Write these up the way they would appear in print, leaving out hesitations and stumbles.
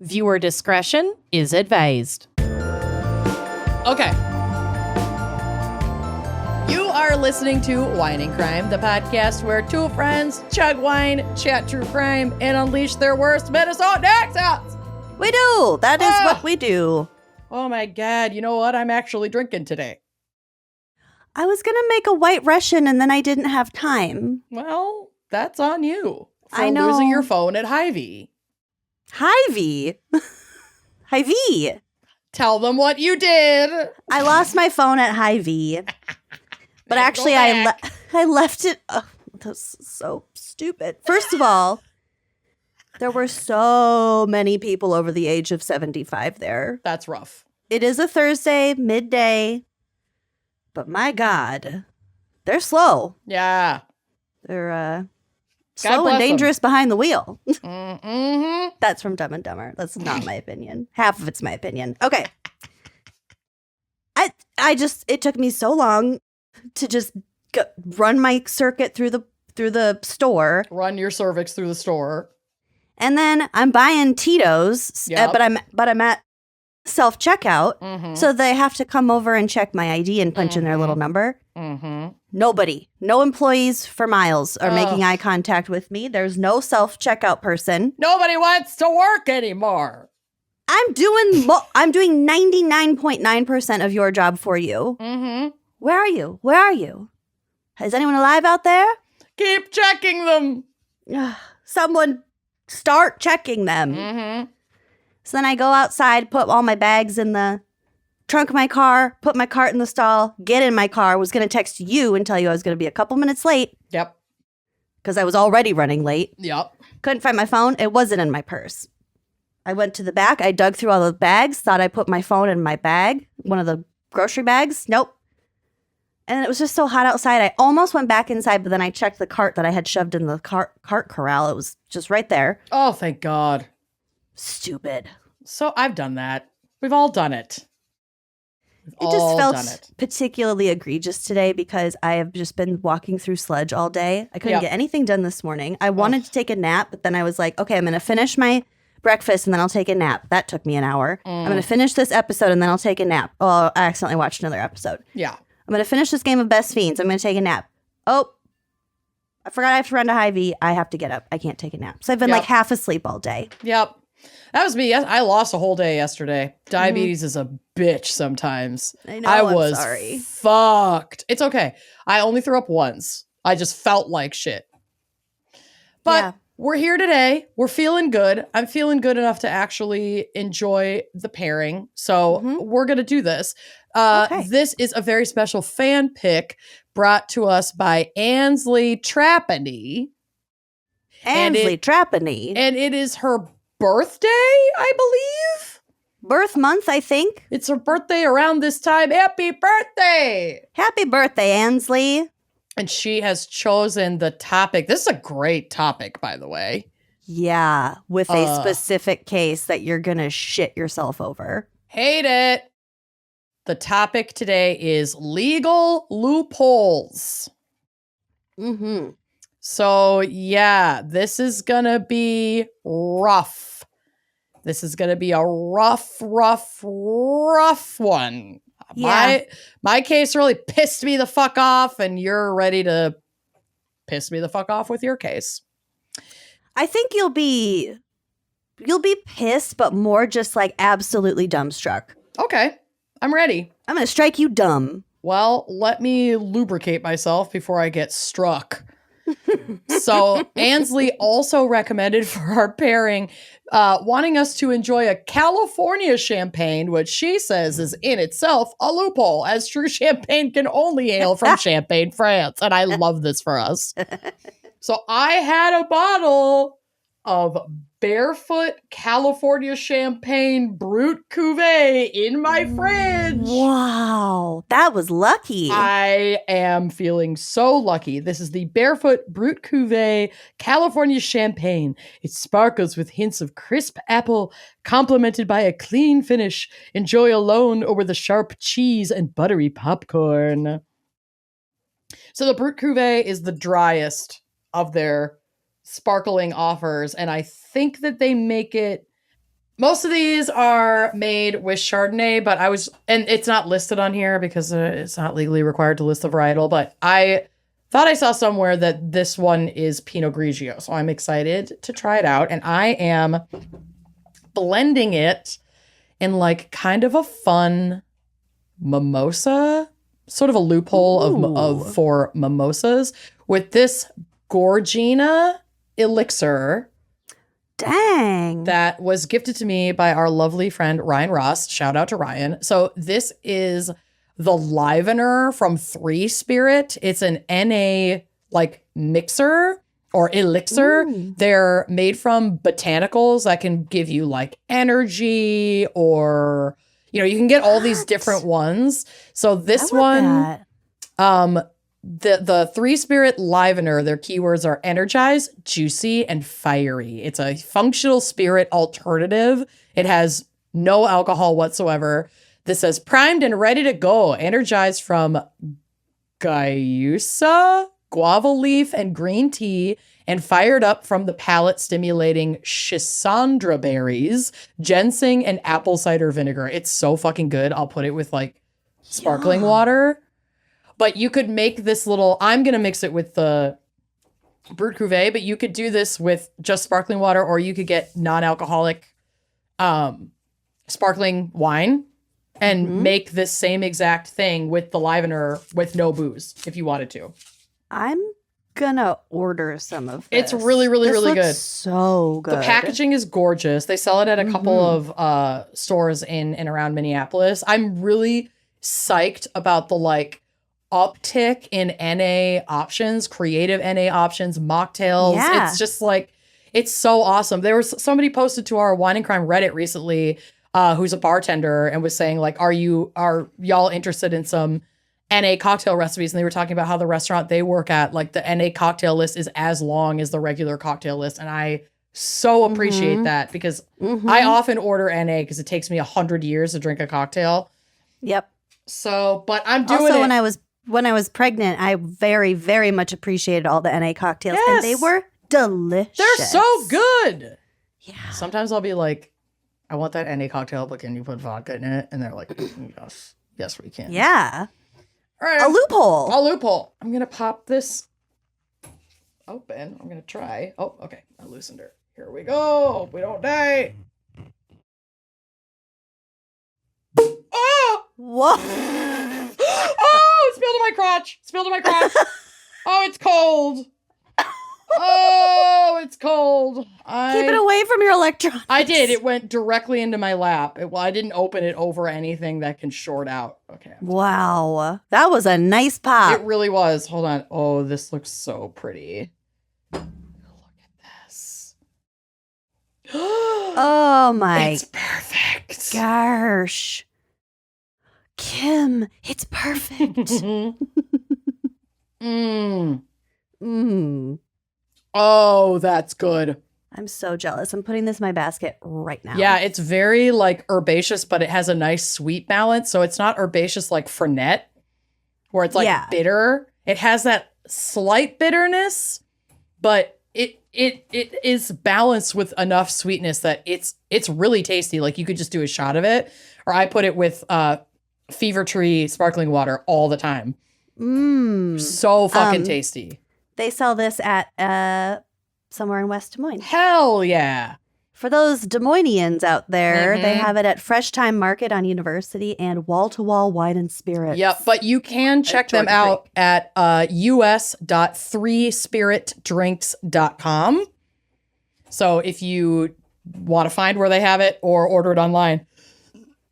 Viewer discretion is advised. Okay. You are listening to Wine and Crime, the podcast where two friends chug wine, chat true crime, and unleash their worst Minnesota accents. We do. That is what we do. Oh my God. You know what? I'm actually drinking today. I was going to make a white Russian and then I didn't have time. Well, that's on you for I know. losing your phone at Hy-Vee. Hy-Vee. Hy-Vee. Tell them what you did. I lost my phone at Hy-Vee. But actually, I left it. Oh, that's so stupid. First of all, there were so many people over the age of 75 there. That's rough. It is a Thursday, midday. But my God, they're slow. Yeah. They're God slow bless and dangerous them. behind the wheel. Mm-hmm. That's from Dumb and Dumber. That's not my opinion. Half of it's my opinion. Okay. It took me so long to just run my circuit through the store. Run your cervix through the store. And then I'm buying Tito's, Yep. but I'm at self-checkout. Mm-hmm. So they have to come over and check my ID and punch in their little number. Mm-hmm. Nobody, no employees for miles are making eye contact with me. There's no self-checkout person. Nobody wants to work anymore. I'm doing 99.9% of your job for you. Mm-hmm. Where are you? Where are you? Is anyone alive out there? Keep checking them. Someone start checking them. Mm-hmm. So then I go outside, put all my bags in the trunk of my car, put my cart in the stall, get in my car, was going to text you and tell you I was going to be a couple minutes late. Yep. Because I was already running late. Yep. Couldn't find my phone. It wasn't in my purse. I went to the back. I dug through all the bags, thought I put my phone in my bag, one of the grocery bags. Nope. And it was just so hot outside. I almost went back inside, but then I checked the cart that I had shoved in the cart corral. It was just right there. Oh, thank God. Stupid. So I've done that. We've all done it. It just felt particularly egregious today because I have just been walking through sludge all day. I couldn't get anything done this morning. I wanted to take a nap, but then I was like, okay, I'm going to finish my breakfast and then I'll take a nap. That took me an hour. I'm going to finish this episode and then I'll take a nap. Oh, I accidentally watched another episode. Yeah. I'm going to finish this game of Best Fiends. I'm going to take a nap. Oh, I forgot I have to run to Hy-Vee. I have to get up. I can't take a nap. So I've been like half asleep all day. Yep. That was me. I lost a whole day yesterday. Diabetes is a bitch sometimes. I know. I'm sorry. Fucked. It's okay. I only threw up once. I just felt like shit. But we're here today. We're feeling good. I'm feeling good enough to actually enjoy the pairing. So we're going to do this. This is a very special fan pick brought to us by Ansley Trapani. Ansley Trapani. And it is her birthday, I believe. Birth month, I think. It's her birthday around this time. Happy birthday! Happy birthday, Ansley. And she has chosen the topic. This is a great topic, by the way. Yeah, with a specific case that you're going to shit yourself over. Hate it. The topic today is legal loopholes. Mm-hmm. So, yeah, this is going to be rough. This is going to be a rough one. Yeah. My case really pissed me the fuck off, and you're ready to piss me the fuck off with your case. I think you'll be pissed, but more just like absolutely dumbstruck. Okay, I'm ready. I'm going to strike you dumb. Well, let me lubricate myself before I get struck. So Ansley also recommended for our pairing, wanting us to enjoy a California champagne, which she says is in itself a loophole, as true champagne can only hail from Champagne, France. And I love this for us. So I had a bottle of Barefoot California Champagne Brut Cuvée in my fridge. Wow, that was lucky. I am feeling so lucky. This is the Barefoot Brut Cuvée California Champagne. It sparkles with hints of crisp apple, complemented by a clean finish. Enjoy alone or with a sharp cheese and buttery popcorn. So the Brut Cuvée is the driest of their sparkling offers, and I think that they make it Most of these are made with Chardonnay, but and it's not listed on here because it's not legally required to list the varietal, but I thought I saw somewhere that this one is Pinot Grigio. So I'm excited to try it out. And I am blending it in like kind of a fun mimosa, sort of a loophole for mimosas with this Gorgina elixir. Dang. That was gifted to me by our lovely friend Ryan Ross. Shout out to Ryan. So this is the Livener from Three Spirit. It's an NA like mixer or elixir. Ooh. They're made from botanicals that can give you like energy or, you know, you can get all these different ones. So this one, the Three Spirit Livener, their keywords are energize, juicy, and fiery. It's a functional spirit alternative. It has no alcohol whatsoever. This says primed and ready to go. Energized from guayusa, guava leaf, and green tea, and fired up from the palate-stimulating schisandra berries, ginseng, and apple cider vinegar. It's so fucking good. I'll put it with like sparkling water. But you could make this I'm going to mix it with the Brut Cuvée, but you could do this with just sparkling water, or you could get non-alcoholic sparkling wine and make this same exact thing with the Livener with no booze if you wanted to. I'm going to order some of this. It's really, really, really good. So good. The packaging is gorgeous. They sell it at a couple of stores in and around Minneapolis. I'm really psyched about the uptick in NA options, creative NA options, mocktails. Yeah. It's just it's so awesome. There was somebody posted to our Wine and Crime Reddit recently who's a bartender and was saying are y'all interested in some NA cocktail recipes? And they were talking about how the restaurant they work at, the NA cocktail list is as long as the regular cocktail list. And I so appreciate that because I often order NA because it takes me 100 years to drink a cocktail. Yep. So, but I'm doing also, it. When I was pregnant, I very, very much appreciated all the NA cocktails. Yes. And they were delicious. They're so good. Yeah. Sometimes I'll be like, I want that NA cocktail, but can you put vodka in it? And they're like, yes, we can. Yeah. All right. A loophole. I'm going to pop this open. I'm going to try. Oh, okay. I loosened her. Here we go. Hope we don't die. Oh! Whoa. Oh, it spilled in my crotch. Oh, it's cold. Oh, it's cold. Keep it away from your electronics. I did. It went directly into my lap. I didn't open it over anything that can short out. Okay. Wow. That was a nice pop. It really was. Hold on. Oh, this looks so pretty. Look at this. Oh my. It's perfect. Gosh. Kim, it's perfect. Oh, that's good. I'm so jealous. I'm putting this in my basket right now. Yeah, it's very herbaceous, but it has a nice sweet balance. So it's not herbaceous like Fernet, where it's bitter. It has that slight bitterness, but it is balanced with enough sweetness that it's really tasty. Like you could just do a shot of it, or I put it with Fever Tree sparkling water all the time. So fucking tasty. They sell this at somewhere in West Des Moines. Hell yeah. For those Des Moinesians out there, they have it at Fresh Time Market on University and Wall to Wall Wine and Spirits. Yep, but you can check them out at us.3spiritdrinks.com. So if you want to find where they have it or order it online,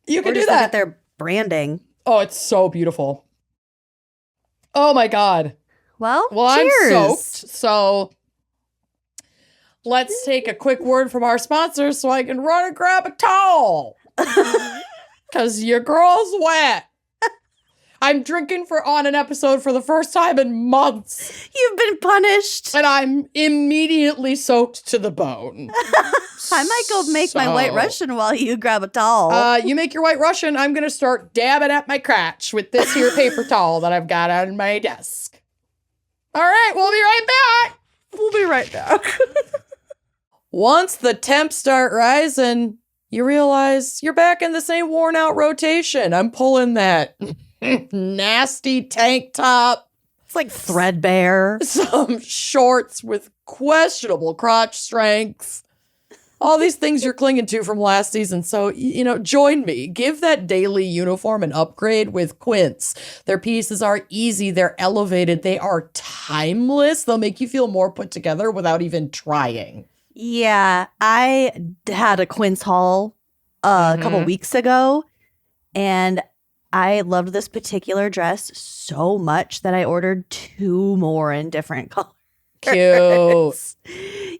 you can do that. Look at their branding. Oh, it's so beautiful. Oh my God. Well, cheers. I'm soaked. So let's take a quick word from our sponsors so I can run and grab a towel. Because your girl's wet. I'm drinking on an episode for the first time in months. You've been punished. And I'm immediately soaked to the bone. I might go make my White Russian while you grab a towel. You make your White Russian. I'm going to start dabbing at my crotch with this here paper towel that I've got on my desk. All right, we'll be right back. We'll be right back. Once the temps start rising, you realize you're back in the same worn out rotation. I'm pulling that nasty tank top. It's like threadbare. Some shorts with questionable crotch strength. All these things you're clinging to from last season. So, join me. Give that daily uniform an upgrade with Quince. Their pieces are easy. They're elevated. They are timeless. They'll make you feel more put together without even trying. Yeah, I had a Quince haul a couple weeks ago, and I loved this particular dress so much that I ordered 2 more in different colors. Cute.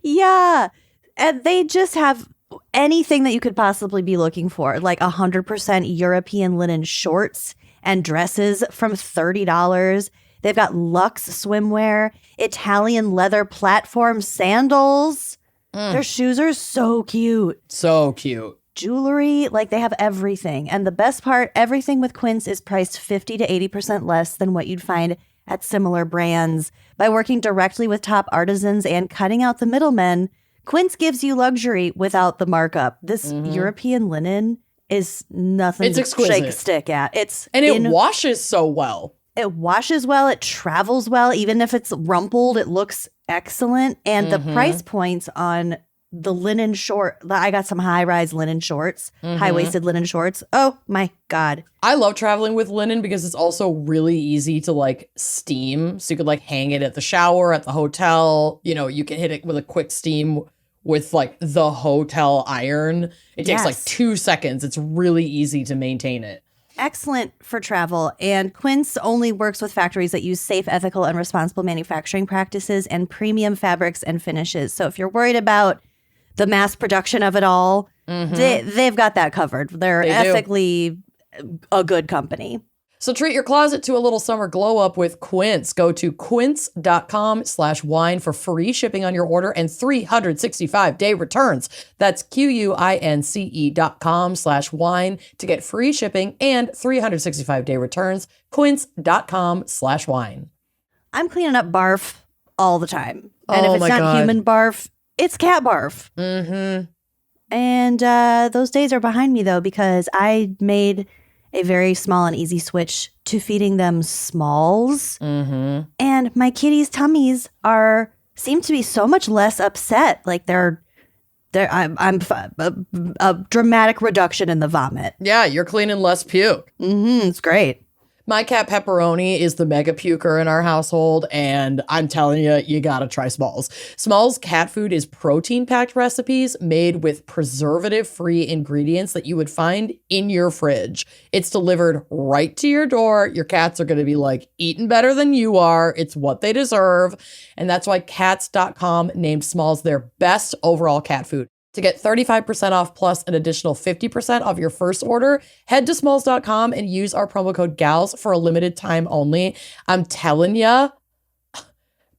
Yeah. And they just have anything that you could possibly be looking for, like 100% European linen shorts and dresses from $30. They've got luxe swimwear, Italian leather platform sandals. Their shoes are so cute. So cute. Jewelry, like they have everything. And the best part, everything with Quince is priced 50 to 80% less than what you'd find at similar brands. By working directly with top artisans and cutting out the middlemen, Quince gives you luxury without the markup. This European linen is nothing it's to exquisite. shake a stick at. It washes so well. It washes well. It travels well. Even if it's rumpled, it looks excellent. And the price points on the linen short, I got some high-rise linen shorts, high-waisted linen shorts. Oh, my God. I love traveling with linen because it's also really easy to steam. So you could hang it at the shower, at the hotel. You can hit it with a quick steam with the hotel iron. It takes 2 seconds. It's really easy to maintain it. Excellent for travel. And Quince only works with factories that use safe, ethical, and responsible manufacturing practices and premium fabrics and finishes. So if you're worried about the mass production of it all, they've got that covered. They're ethically a good company. So treat your closet to a little summer glow up with Quince. Go to quince.com/wine for free shipping on your order and 365-day returns. That's QUINCE.com/wine to get free shipping and 365-day returns. Quince.com/wine. I'm cleaning up barf all the time. And if Oh it's my not God. human barf, it's cat barf. And those days are behind me, though, because I made a very small and easy switch to feeding them Smalls. And my kitties' tummies seem to be so much less upset. Like I'm a dramatic reduction in the vomit. Yeah, you're cleaning less puke. It's great. My cat Pepperoni is the mega puker in our household, and I'm telling you, you gotta try Smalls. Smalls cat food is protein-packed recipes made with preservative-free ingredients that you would find in your fridge. It's delivered right to your door. Your cats are gonna be eating better than you are. It's what they deserve, and that's why Cats.com named Smalls their best overall cat food. To get 35% off plus an additional 50% off your first order, head to smalls.com and use our promo code GALS for a limited time only. I'm telling ya,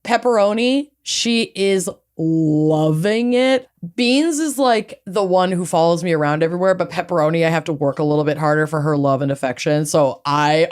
Pepperoni, she is loving it. Beans is the one who follows me around everywhere, but Pepperoni, I have to work a little bit harder for her love and affection. So I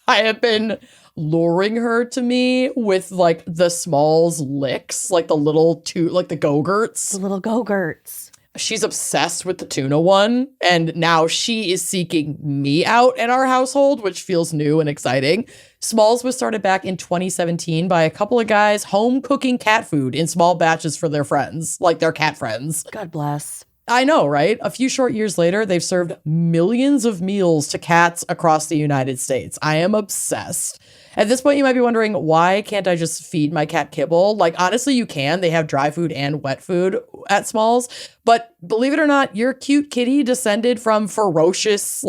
have been luring her to me with the Smalls licks, the little the Go-Gurts. The little Go-Gurts. She's obsessed with the tuna one, and now she is seeking me out in our household, which feels new and exciting. Smalls was started back in 2017 by a couple of guys home cooking cat food in small batches for their friends, their cat friends. God bless. I know, right? A few short years later, they've served millions of meals to cats across the United States. I am obsessed. At this point, you might be wondering, why can't I just feed my cat kibble? Honestly, you can. They have dry food and wet food at Smalls. But believe it or not, your cute kitty descended from ferocious,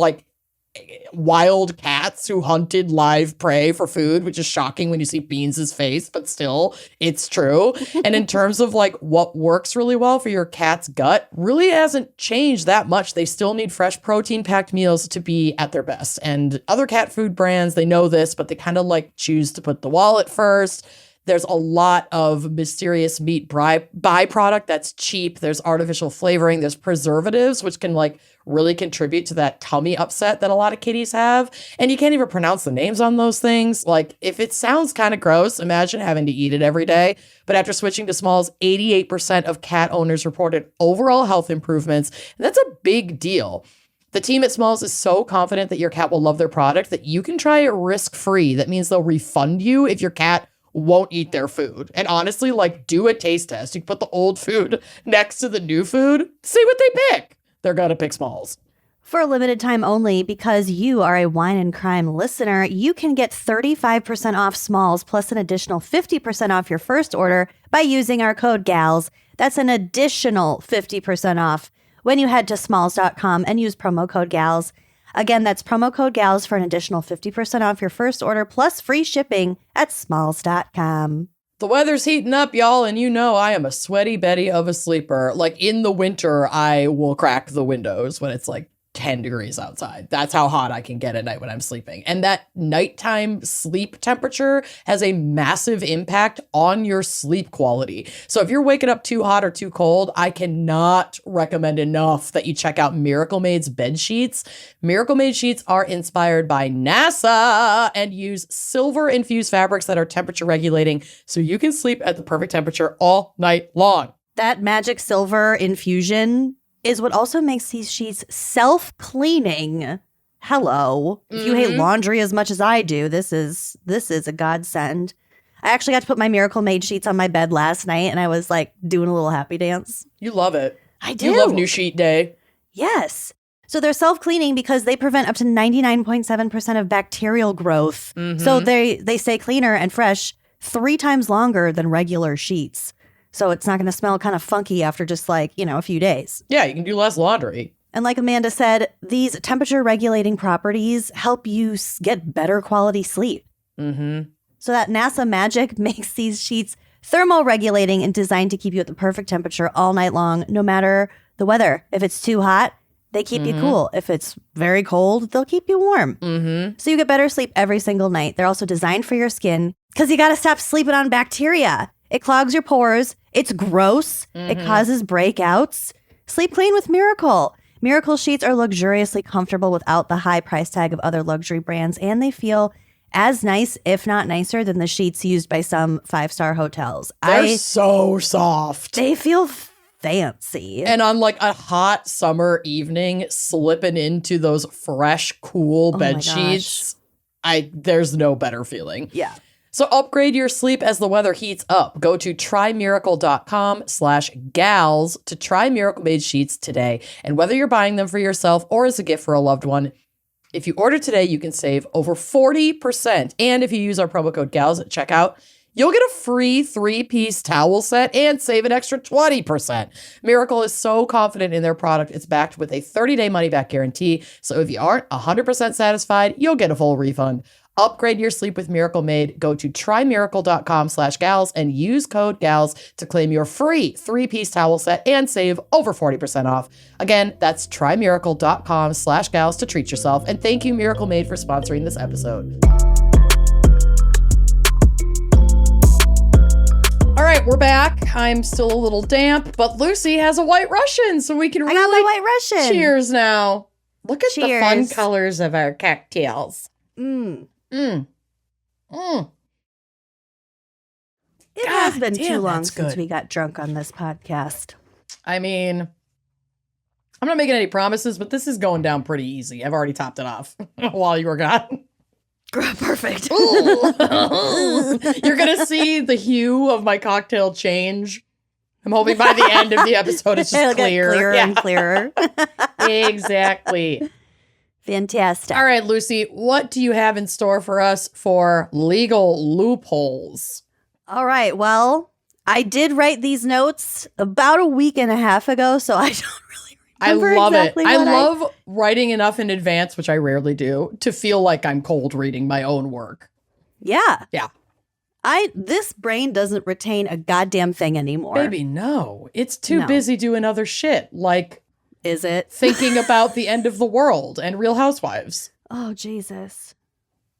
wild cats who hunted live prey for food, which is shocking when you see Beans' face, but still, it's true. And in terms of what works really well for your cat's gut, really hasn't changed that much. They still need fresh protein-packed meals to be at their best. And other cat food brands, they know this, but they kind of choose to put the wallet first. There's a lot of mysterious meat byproduct that's cheap. There's artificial flavoring. There's preservatives, which can like really contribute to that tummy upset that a lot of kitties have. And you can't even pronounce the names on those things. Like, if it sounds kind of gross, imagine having to eat it every day. But after switching to Smalls, 88% of cat owners reported overall health improvements. And that's a big deal. The team at Smalls is so confident that your cat will love their product that you can try it risk-free. That means they'll refund you if your cat won't eat their food. And honestly, like, do a taste test. You can put the old food next to the new food. See what they pick. They're going to pick Smalls. For a limited time only, because you are a Wine and Crime listener, you can get 35% off Smalls plus an additional 50% off your first order by using our code GALS. That's an additional 50% off when you head to smalls.com and use promo code GALS. Again, that's promo code GALS for an additional 50% off your first order plus free shipping at smalls.com. The weather's heating up, y'all, and you know I am a sweaty Betty of a sleeper. Like, in the winter, I will crack the windows when it's like 10 degrees outside. That's how hot I can get at night when I'm sleeping. And that nighttime sleep temperature has a massive impact on your sleep quality. So if you're waking up too hot or too cold, I cannot recommend enough that you check out Miracle Made's bed sheets. Miracle Made sheets are inspired by NASA and use silver-infused fabrics that are temperature regulating so you can sleep at the perfect temperature all night long. That magic silver infusion is what also makes these sheets self-cleaning. Hello. If you hate laundry as much as I do, this is a godsend. I actually got to put my Miracle Made sheets on my bed last night, and I was like doing a little happy dance. You love it. I do. You love New Sheet Day. Yes. So they're self-cleaning because they prevent up to 99.7% of bacterial growth. So they stay cleaner and fresh 3 times longer than regular sheets. So it's not going to smell kind of funky after just like, a few days. Yeah, you can do less laundry. And like Amanda said, these temperature regulating properties help you get better quality sleep. So that NASA magic makes these sheets thermoregulating and designed to keep you at the perfect temperature all night long, no matter the weather. If it's too hot, they keep you cool. If it's very cold, they'll keep you warm. So you get better sleep every single night. They're also designed for your skin because you got to stop sleeping on bacteria. It clogs your pores. It's gross. It causes breakouts. Sleep clean with Miracle. Miracle sheets are luxuriously comfortable without the high price tag of other luxury brands, and they feel as nice, if not nicer, than the sheets used by some 5-star hotels. They're so soft. They feel fancy. And on like a hot summer evening, slipping into those fresh, cool bed sheets, there's no better feeling. Yeah. So upgrade your sleep as the weather heats up. Go to trymiracle.com/gals to try Miracle Made sheets today. And whether you're buying them for yourself or as a gift for a loved one, if you order today, you can save over 40%. And if you use our promo code GALS at checkout, you'll get a free 3-piece towel set and save an extra 20%. Miracle is so confident in their product, it's backed with a 30-day money-back guarantee. So if you aren't 100% satisfied, you'll get a full refund. Upgrade your sleep with Miracle Made. Go to trymiracle.com/gals and use code GALS to claim your free 3-piece towel set and save over 40% off. Again, that's trymiracle.com/gals to treat yourself. And thank you, Miracle Made, for sponsoring this episode. All right, we're back. I'm still a little damp, but Lucy has a White Russian, so we can really I got my White Russian. Cheers now. Look at the fun colors of our cocktails. It has been too long since we got drunk on this podcast. I mean, I'm not making any promises, but this is going down pretty easy. I've already topped it off while you were gone. Perfect. You're going to see the hue of my cocktail change. I'm hoping by the end of the episode it's just clearer and clearer. Exactly. Fantastic. All right, Lucy, what do you have in store for us for Legal Loopholes? All right, well, I did write these notes about a week and a half ago, so I don't really remember exactly I love writing enough in advance, which I rarely do, to feel like I'm cold reading my own work. Yeah. Yeah. This brain doesn't retain a goddamn thing anymore. Baby, no. It's too busy doing other shit, like... Is it? Thinking about the end of the world and Real Housewives. Oh, Jesus.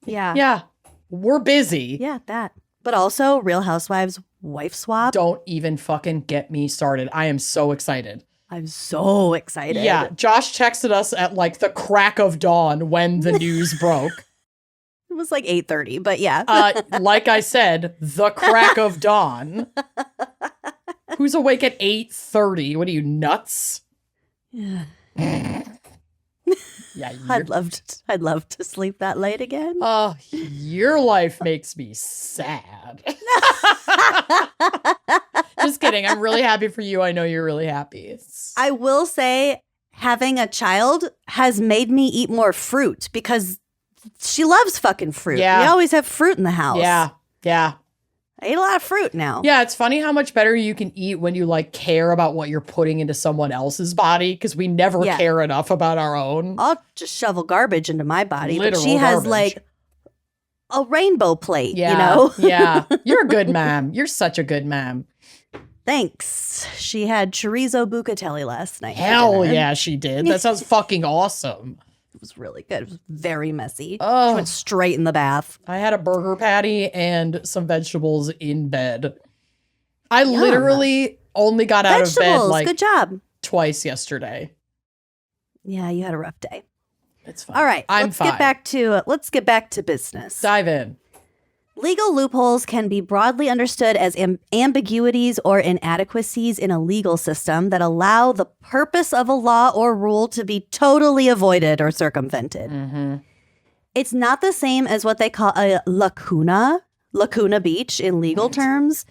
Yeah. Yeah. We're busy. Yeah, that. But also Real Housewives wife swap. Don't even fucking get me started. I am so excited. I'm so excited. Yeah, Josh texted us at like the crack of dawn when the news broke. It was like 8:30, but yeah. Like I said, the crack of dawn. Who's awake at 8:30? What are you, nuts? Yeah. Yeah, I'd love to sleep that late again. Oh, your life makes me sad. Just kidding. I'm really happy for you. I know you're really happy. I will say having a child has made me eat more fruit because she loves fucking fruit. Yeah. We always have fruit in the house. Yeah. I eat a lot of fruit now. Yeah, it's funny how much better you can eat when you like care about what you're putting into someone else's body because we never care enough about our own. I'll just shovel garbage into my body. Literal but she has garbage. like a rainbow plate, Yeah, you know? Yeah. You're a good mom. You're such a good mom. Thanks. She had chorizo bucatelli last night. Hell yeah, she did. That sounds fucking awesome. It was really good. It was very messy. Oh. She went straight in the bath. I had a burger patty and some vegetables in bed. I literally only got out of bed like good job. Twice yesterday. Yeah, you had a rough day. It's fine. All right, I'm fine. Let's get back to business. Dive in. Legal loopholes can be broadly understood as ambiguities or inadequacies in a legal system that allow the purpose of a law or rule to be totally avoided or circumvented. Mm-hmm. It's not the same as what they call a lacuna breach in legal terms.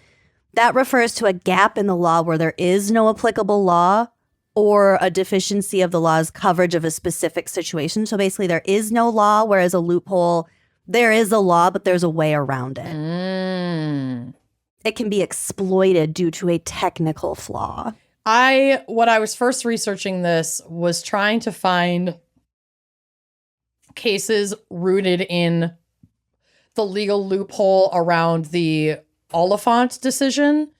That refers to a gap in the law where there is no applicable law or a deficiency of the law's coverage of a specific situation. So basically there is no law, whereas a loophole, there is a law, but there's a way around it. It can be exploited due to a technical flaw. When I was first researching this, was trying to find cases rooted in the legal loophole around the Oliphant decision,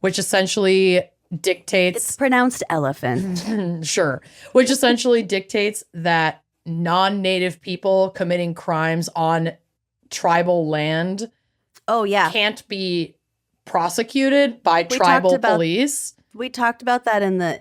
which essentially dictates... It's pronounced elephant. Sure. Which essentially dictates that non-native people committing crimes on tribal land can't be prosecuted by tribal police. We talked about that in the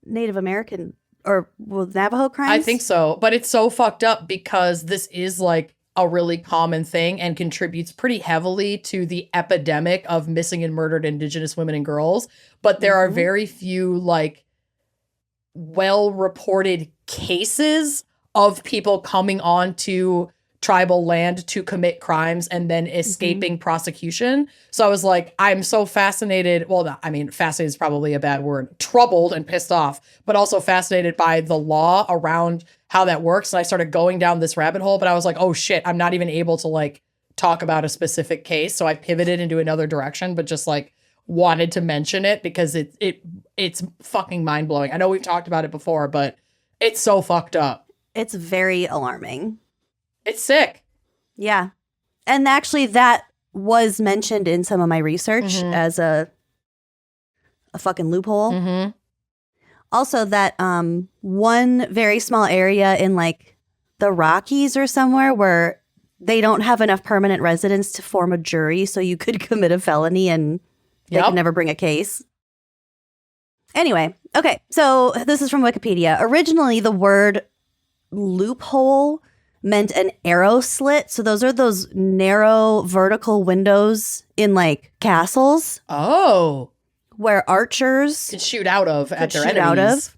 Native American or Navajo crimes. I think so, but it's so fucked up because this is like a really common thing and contributes pretty heavily to the epidemic of missing and murdered Indigenous women and girls. But there are very few like well-reported cases of people coming onto tribal land to commit crimes and then escaping prosecution. So I was like, I'm so fascinated. Well, fascinated is probably a bad word. Troubled and pissed off, but also fascinated by the law around how that works. And I started going down this rabbit hole, but I was like, oh shit, I'm not even able to like talk about a specific case. So I pivoted into another direction, but just like wanted to mention it because it's fucking mind blowing. I know we've talked about it before, but it's so fucked up. It's very alarming. It's sick. Yeah. And actually that was mentioned in some of my research as a fucking loophole. Also that one very small area in like the Rockies or somewhere where they don't have enough permanent residents to form a jury, so you could commit a felony and they could never bring a case. Anyway, okay, so this is from Wikipedia. Originally, the word loophole meant an arrow slit. So those are those narrow vertical windows in like castles. Oh. Where archers could shoot out of at their enemies.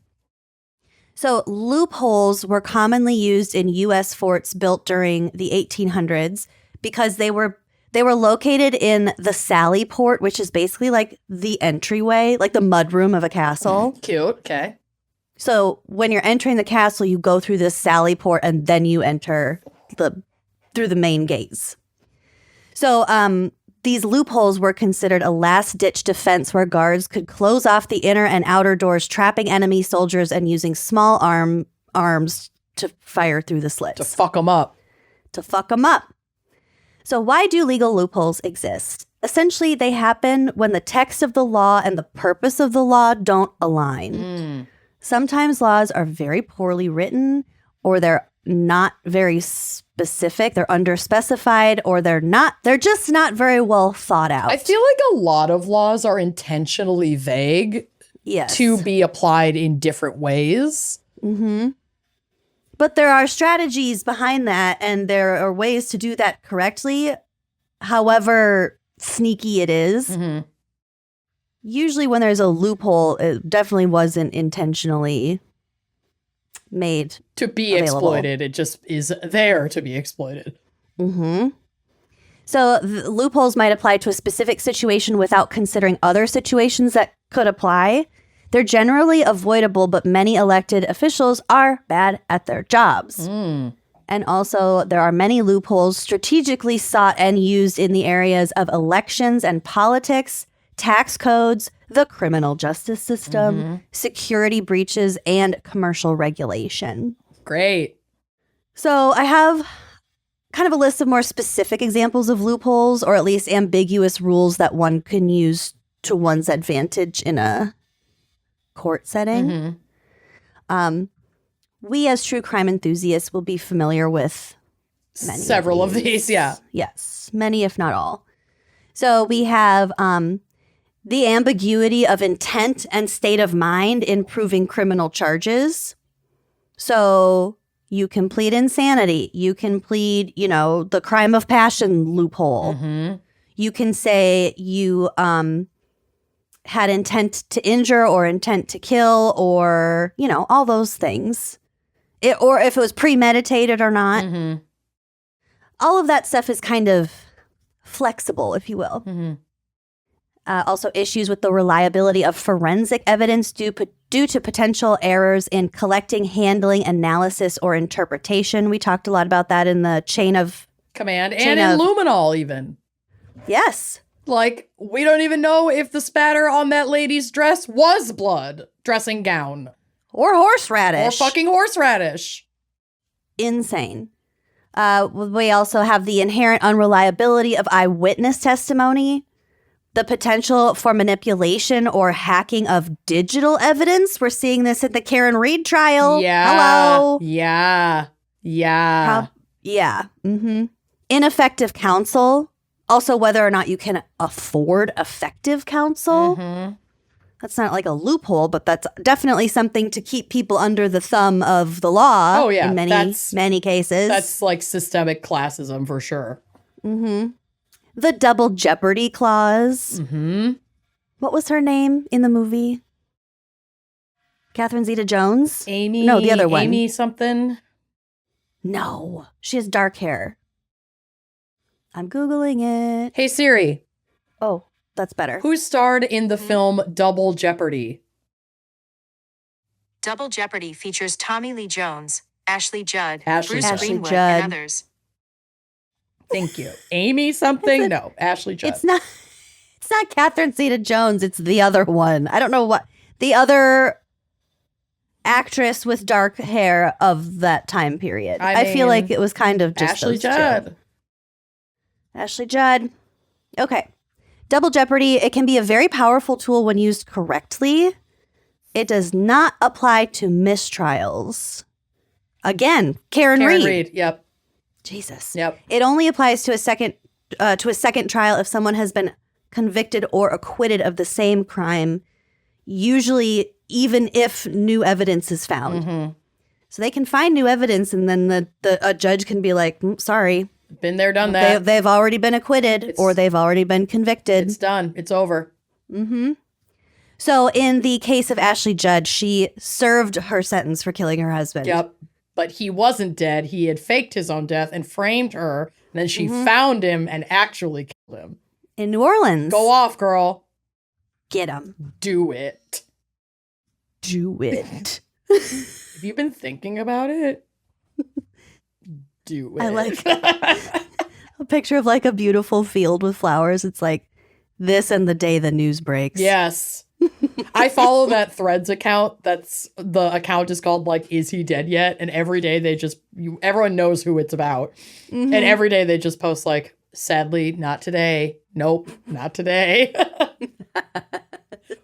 So loopholes were commonly used in U.S. forts built during the 1800s because they were located in the sally port, which is basically like the entryway, like the mudroom of a castle. Cute. Okay. So when you're entering the castle, you go through this sally port and then you enter through the main gates. So these loopholes were considered a last-ditch defense where guards could close off the inner and outer doors, trapping enemy soldiers and using small arms to fire through the slits. To fuck them up. So why do legal loopholes exist? Essentially, they happen when the text of the law and the purpose of the law don't align. Sometimes laws are very poorly written or they're not very specific. They're underspecified, or they're just not very well thought out. I feel like a lot of laws are intentionally vague to be applied in different ways. Mm-hmm. But there are strategies behind that, and there are ways to do that correctly, however sneaky it is. Mm-hmm. Usually when there's a loophole, it definitely wasn't intentionally made to be available. Exploited. It just is there to be exploited. Mm-hmm. So loopholes might apply to a specific situation without considering other situations that could apply. They're generally avoidable, but many elected officials are bad at their jobs. And also, there are many loopholes strategically sought and used in the areas of elections and politics, tax codes, the criminal justice system, security breaches, and commercial regulation. Great. So I have kind of a list of more specific examples of loopholes, or at least ambiguous rules that one can use to one's advantage in a court setting. We as true crime enthusiasts will be familiar with several of these. Yeah. Yes, many if not all. So we have the ambiguity of intent and state of mind in proving criminal charges. So you can plead insanity. You can plead, the crime of passion loophole. You can say you had intent to injure or intent to kill, or, all those things. Or if it was premeditated or not. All of that stuff is kind of flexible, if you will. Also, issues with the reliability of forensic evidence due to potential errors in collecting, handling, analysis, or interpretation. We talked a lot about that in the chain of command and in Luminol even. Yes. Like, we don't even know if the spatter on that lady's dress was blood, dressing gown. Or horseradish. Or fucking horseradish. Insane. We also have the inherent unreliability of eyewitness testimony, the potential for manipulation or hacking of digital evidence. We're seeing this at the Karen Reed trial. Yeah. Hello. Yeah. Yeah. Ineffective counsel. Also, whether or not you can afford effective counsel. That's not like a loophole, but that's definitely something to keep people under the thumb of the law. Oh, yeah. In many cases. That's like systemic classism for sure. The double jeopardy clause. What was her name in the movie? Catherine Zeta-Jones? Amy. No, the other one. Amy something. No, she has dark hair. I'm Googling it. Hey, Siri. Oh, that's better. Who starred in the film Double Jeopardy? Double Jeopardy features Tommy Lee Jones, Ashley Judd, Ashley Bruce Judd. Greenwood, Judd. and others. Thank you. Amy something? No, Ashley Judd. It's not Catherine Zeta-Jones. It's the other one. I don't know what. The other actress with dark hair of that time period. I feel like it was kind of just Ashley those two. Judd. Ashley Judd. Okay. Double jeopardy, it can be a very powerful tool when used correctly. It does not apply to mistrials. Again, Karen Reed. Yep. Jesus. Yep. It only applies to a second trial if someone has been convicted or acquitted of the same crime, usually even if new evidence is found. So they can find new evidence, and then a judge can be like, sorry. Been there, done that. They've already been acquitted or they've already been convicted. It's done. It's over. So in the case of Ashley Judd, she served her sentence for killing her husband. Yep. But he wasn't dead. He had faked his own death and framed her. And then she found him and actually killed him. In New Orleans. Go off, girl. Get him. Do it. Do it. Have you been thinking about it? Do it. I like a picture of like a beautiful field with flowers. It's like this and the day the news breaks. Yes. I follow that Threads account. The account is called like, is he dead yet? And every day they everyone knows who it's about. And every day they just post like, sadly, not today. Nope, not today.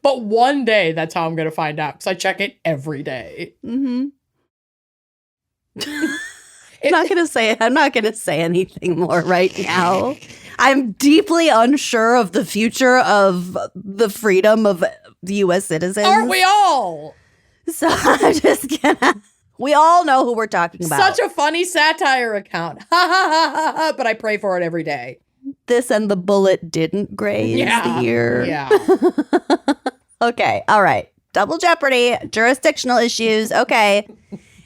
But one day that's how I'm going to find out, because I check it every day. I'm not going to say anything more right now. I'm deeply unsure of the future of the freedom of the U.S. citizens. Aren't we all? So I'm just gonna. We all know who we're talking about. Such a funny satire account. Ha ha ha ha ha. But I pray for it every day. This and the bullet didn't graze the ear. Yeah. Okay. All right. Double jeopardy. Jurisdictional issues. Okay.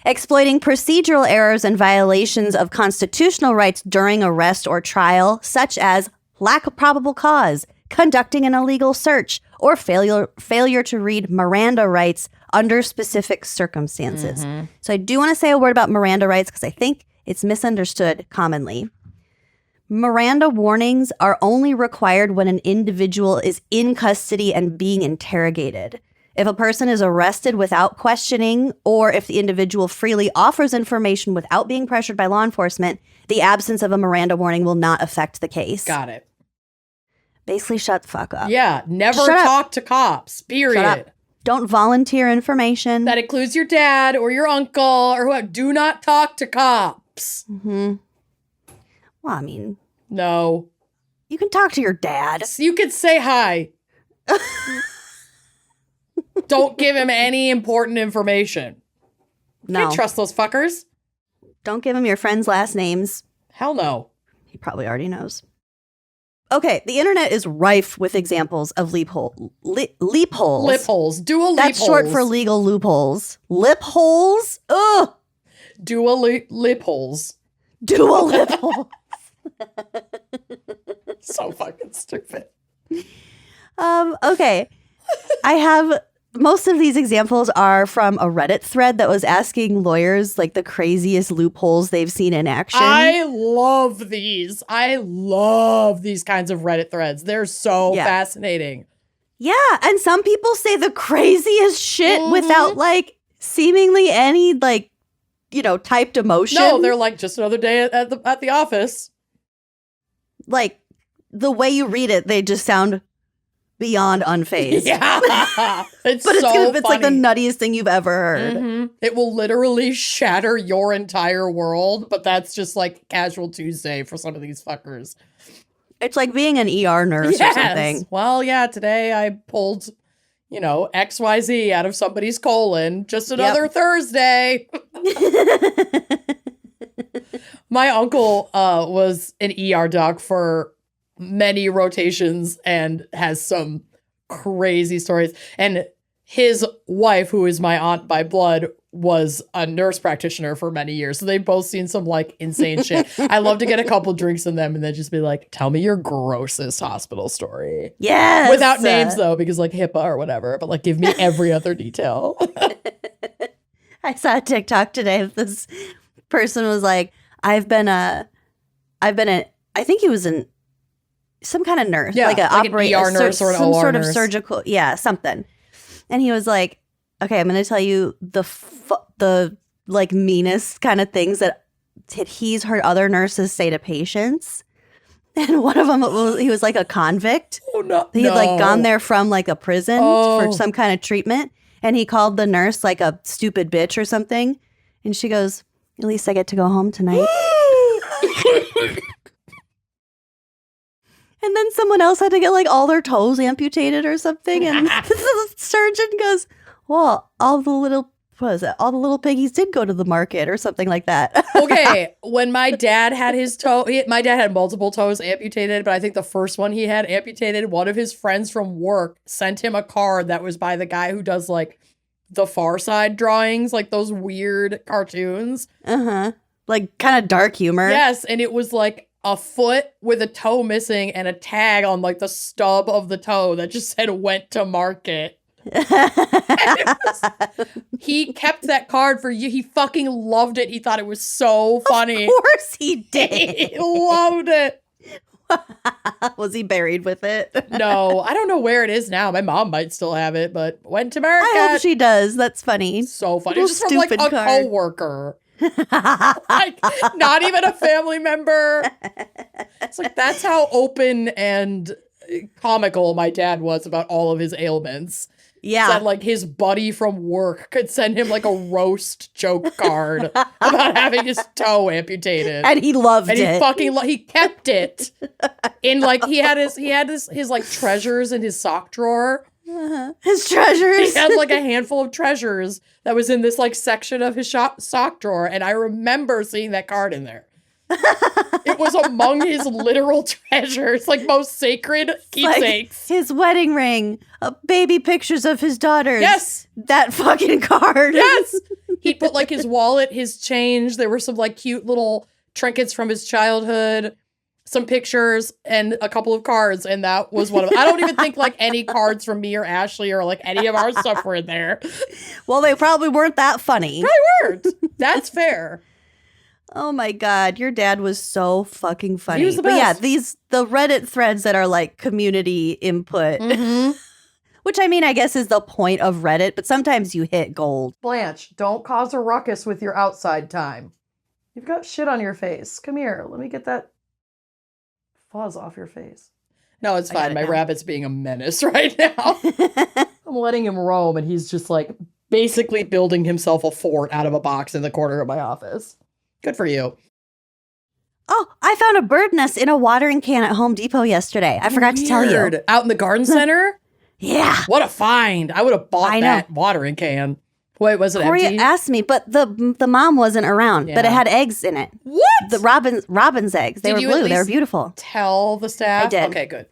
Exploiting procedural errors and violations of constitutional rights during arrest or trial, such as lack of probable cause, conducting an illegal search, or failure to read Miranda rights under specific circumstances. Mm-hmm. So I do want to say a word about Miranda rights because I think it's misunderstood commonly. Miranda warnings are only required when an individual is in custody and being interrogated. If a person is arrested without questioning, or if the individual freely offers information without being pressured by law enforcement, the absence of a Miranda warning will not affect the case. Got it. Basically, shut the fuck up. Yeah, never talk to cops, period. Shut up. Don't volunteer information. That includes your dad or your uncle or whoever. Do not talk to cops. Mm-hmm. Well, I mean. No. You can talk to your dad. You can say hi. Don't give him any important information. No. Can't trust those fuckers. Don't give him your friends' last names. Hell no. He probably already knows. Okay, the internet is rife with examples of leapholes. Loopholes. Dual loopholes. That's short for legal loopholes. Lipholes? Ugh. Dual loopholes. Dual lipholes. So fucking stupid. Okay. I have most of these examples are from a Reddit thread that was asking lawyers like the craziest loopholes they've seen in action. I love these. I love these kinds of Reddit threads. They're so fascinating. Yeah, and some people say the craziest shit without like seemingly any like, you know, typed emotion. No, they're like just another day at the office. Like the way you read it, they just sound beyond unfazed. Yeah. It's like the nuttiest thing you've ever heard. Mm-hmm. It will literally shatter your entire world, but that's just like casual Tuesday for some of these fuckers. It's like being an ER nurse or something. Well, yeah, today I pulled, you know, XYZ out of somebody's colon. Just another Thursday. My uncle was an ER doc for many rotations and has some crazy stories. And his wife, who is my aunt by blood, was a nurse practitioner for many years. So they've both seen some like insane shit. I love to get a couple drinks in them and then just be like, tell me your grossest hospital story. Yes. Without names though, because like HIPAA or whatever, but like give me every other detail. I saw a TikTok today. This person was like, I think he was some kind of nurse, like an ER nurse or an OR sort of nurse. Surgical, something. And he was like, "Okay, I'm going to tell you the like meanest kind of things that he's heard other nurses say to patients." And one of them, he was like a convict. Oh no! He had like gone there from like a prison for some kind of treatment, and he called the nurse like a stupid bitch or something. And she goes, "At least I get to go home tonight." And then someone else had to get like all their toes amputated or something. And the surgeon goes, well, all the little piggies did go to the market or something like that. Okay. When my dad had my dad had multiple toes amputated, but I think the first one he had amputated, one of his friends from work sent him a card that was by the guy who does like the Far Side drawings, like those weird cartoons. Uh-huh. Like kind of dark humor. Yes. And it was like a foot with a toe missing and a tag on like the stub of the toe that just said went to market. He kept that card for you. He fucking loved it. He thought it was so funny. Of course he did. He loved it. Was he buried with it? No, I don't know where it is now. My mom might still have it, but went to market. I hope she does. That's funny. So funny. It's just from like a coworker. Like not even a family member. It's like that's how open and comical my dad was about all of his ailments. Yeah. Said like his buddy from work could send him like a roast joke card about having his toe amputated. And he loved And it. he fucking he kept it in like he had his like treasures in his sock drawer. His treasures. He had like a handful of treasures that was in this like section of his sock drawer, and I remember seeing that card in there. It was among his literal treasures, like most sacred keepsakes. Like his wedding ring, baby pictures of his daughters. Yes. That fucking card. Yes. He'd put like his wallet, his change. There were some like cute little trinkets from his childhood, some pictures, and a couple of cards. And that was one of them. I don't even think like any cards from me or Ashley or like any of our stuff were in there. Well, they probably weren't that funny. Probably weren't. That's fair. Oh my God, your dad was so fucking funny. He was the But yeah, best. the Reddit threads that are like community input, which I mean, I guess is the point of Reddit, but sometimes you hit gold. Blanche, don't cause a ruckus with your outside time. You've got shit on your face. Come here. Let me get that fuzz off your face. No, it's fine. My rabbit's being a menace right now. I'm letting him roam, and he's just like basically building himself a fort out of a box in the corner of my office. Good for you. Oh, I found a bird nest in a watering can at Home Depot yesterday. I forgot to tell you. Weird. Out in the garden center? Yeah. What a find. I would have bought that watering can. Wait, was it Corey empty? asked me, but the mom wasn't around, but it had eggs in it. What? The robin's eggs. They were blue. They were beautiful. Tell the staff? I did. Okay, good.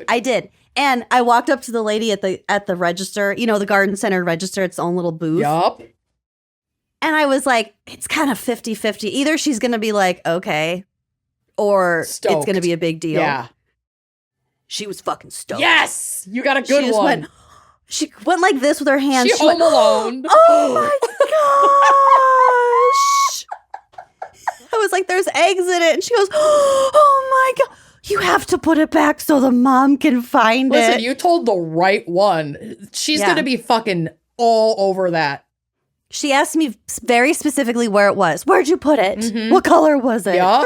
I did. And I walked up to the lady at the register, you know, the garden center register, its own little booth. Yup. And I was like, it's kind of 50-50. Either she's going to be like, okay, or Stoked. it's going to be a big deal. Yeah. She was fucking stoked. Yes! You got a good one. She went like this with her hands. She home alone. Oh my gosh. I was like, there's eggs in it. And she goes, oh my God. You have to put it back so the mom can find it. Listen, you told the right one. She's going to be fucking all over that. She asked me very specifically where it was. Where'd you put it? What color was it? Yeah.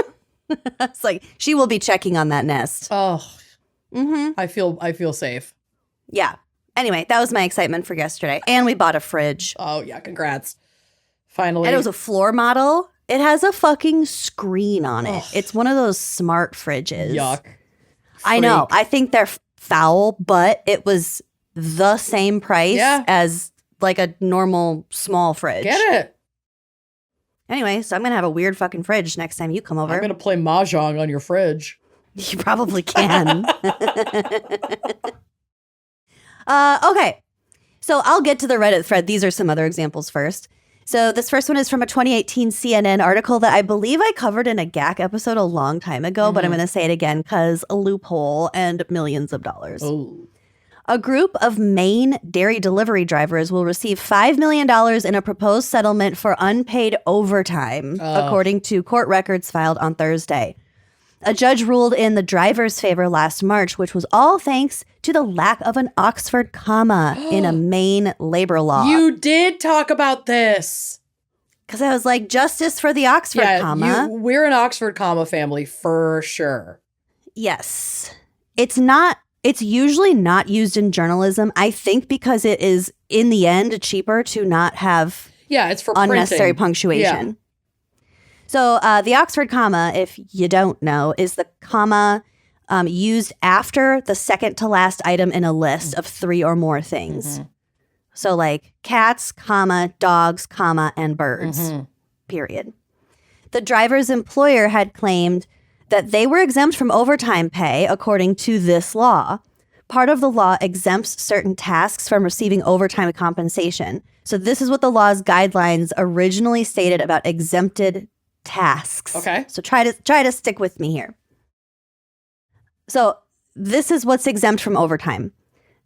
It's like, she will be checking on that nest. Oh. I feel safe. Yeah. Anyway, that was my excitement for yesterday. And we bought a fridge. Oh, yeah. Congrats. Finally. And it was a floor model. It has a fucking screen on it. It's one of those smart fridges. Yuck. I know. I think they're foul, but it was the same price as like a normal small fridge. Get it. Anyway, so I'm going to have a weird fucking fridge next time you come over. I'm going to play Mahjong on your fridge. You probably can. Okay. So I'll get to the Reddit thread. These are some other examples first. So this first one is from a 2018 CNN article that I believe I covered in a GAC episode a long time ago, but I'm going to say it again because a loophole and millions of dollars. Oh. A group of Maine dairy delivery drivers will receive $5 million in a proposed settlement for unpaid overtime, according to court records filed on Thursday. A judge ruled in the driver's favor last March, which was all thanks to the lack of an Oxford comma in a Maine labor law. You did talk about this. Because I was like, justice for the Oxford comma. We're an Oxford comma family for sure. Yes. It's usually not used in journalism, I think, because it is, in the end, cheaper to not have it's for unnecessary printing. punctuation. Yeah. So the Oxford comma, if you don't know, is the comma used after the second to last item in a list of 3 or more things. So like cats, comma, dogs, comma, and birds, period. The driver's employer had claimed that they were exempt from overtime pay according to this law. Part of the law exempts certain tasks from receiving overtime compensation. So this is what the law's guidelines originally stated about exempted tasks. Okay. So try to stick with me here. So this is what's exempt from overtime.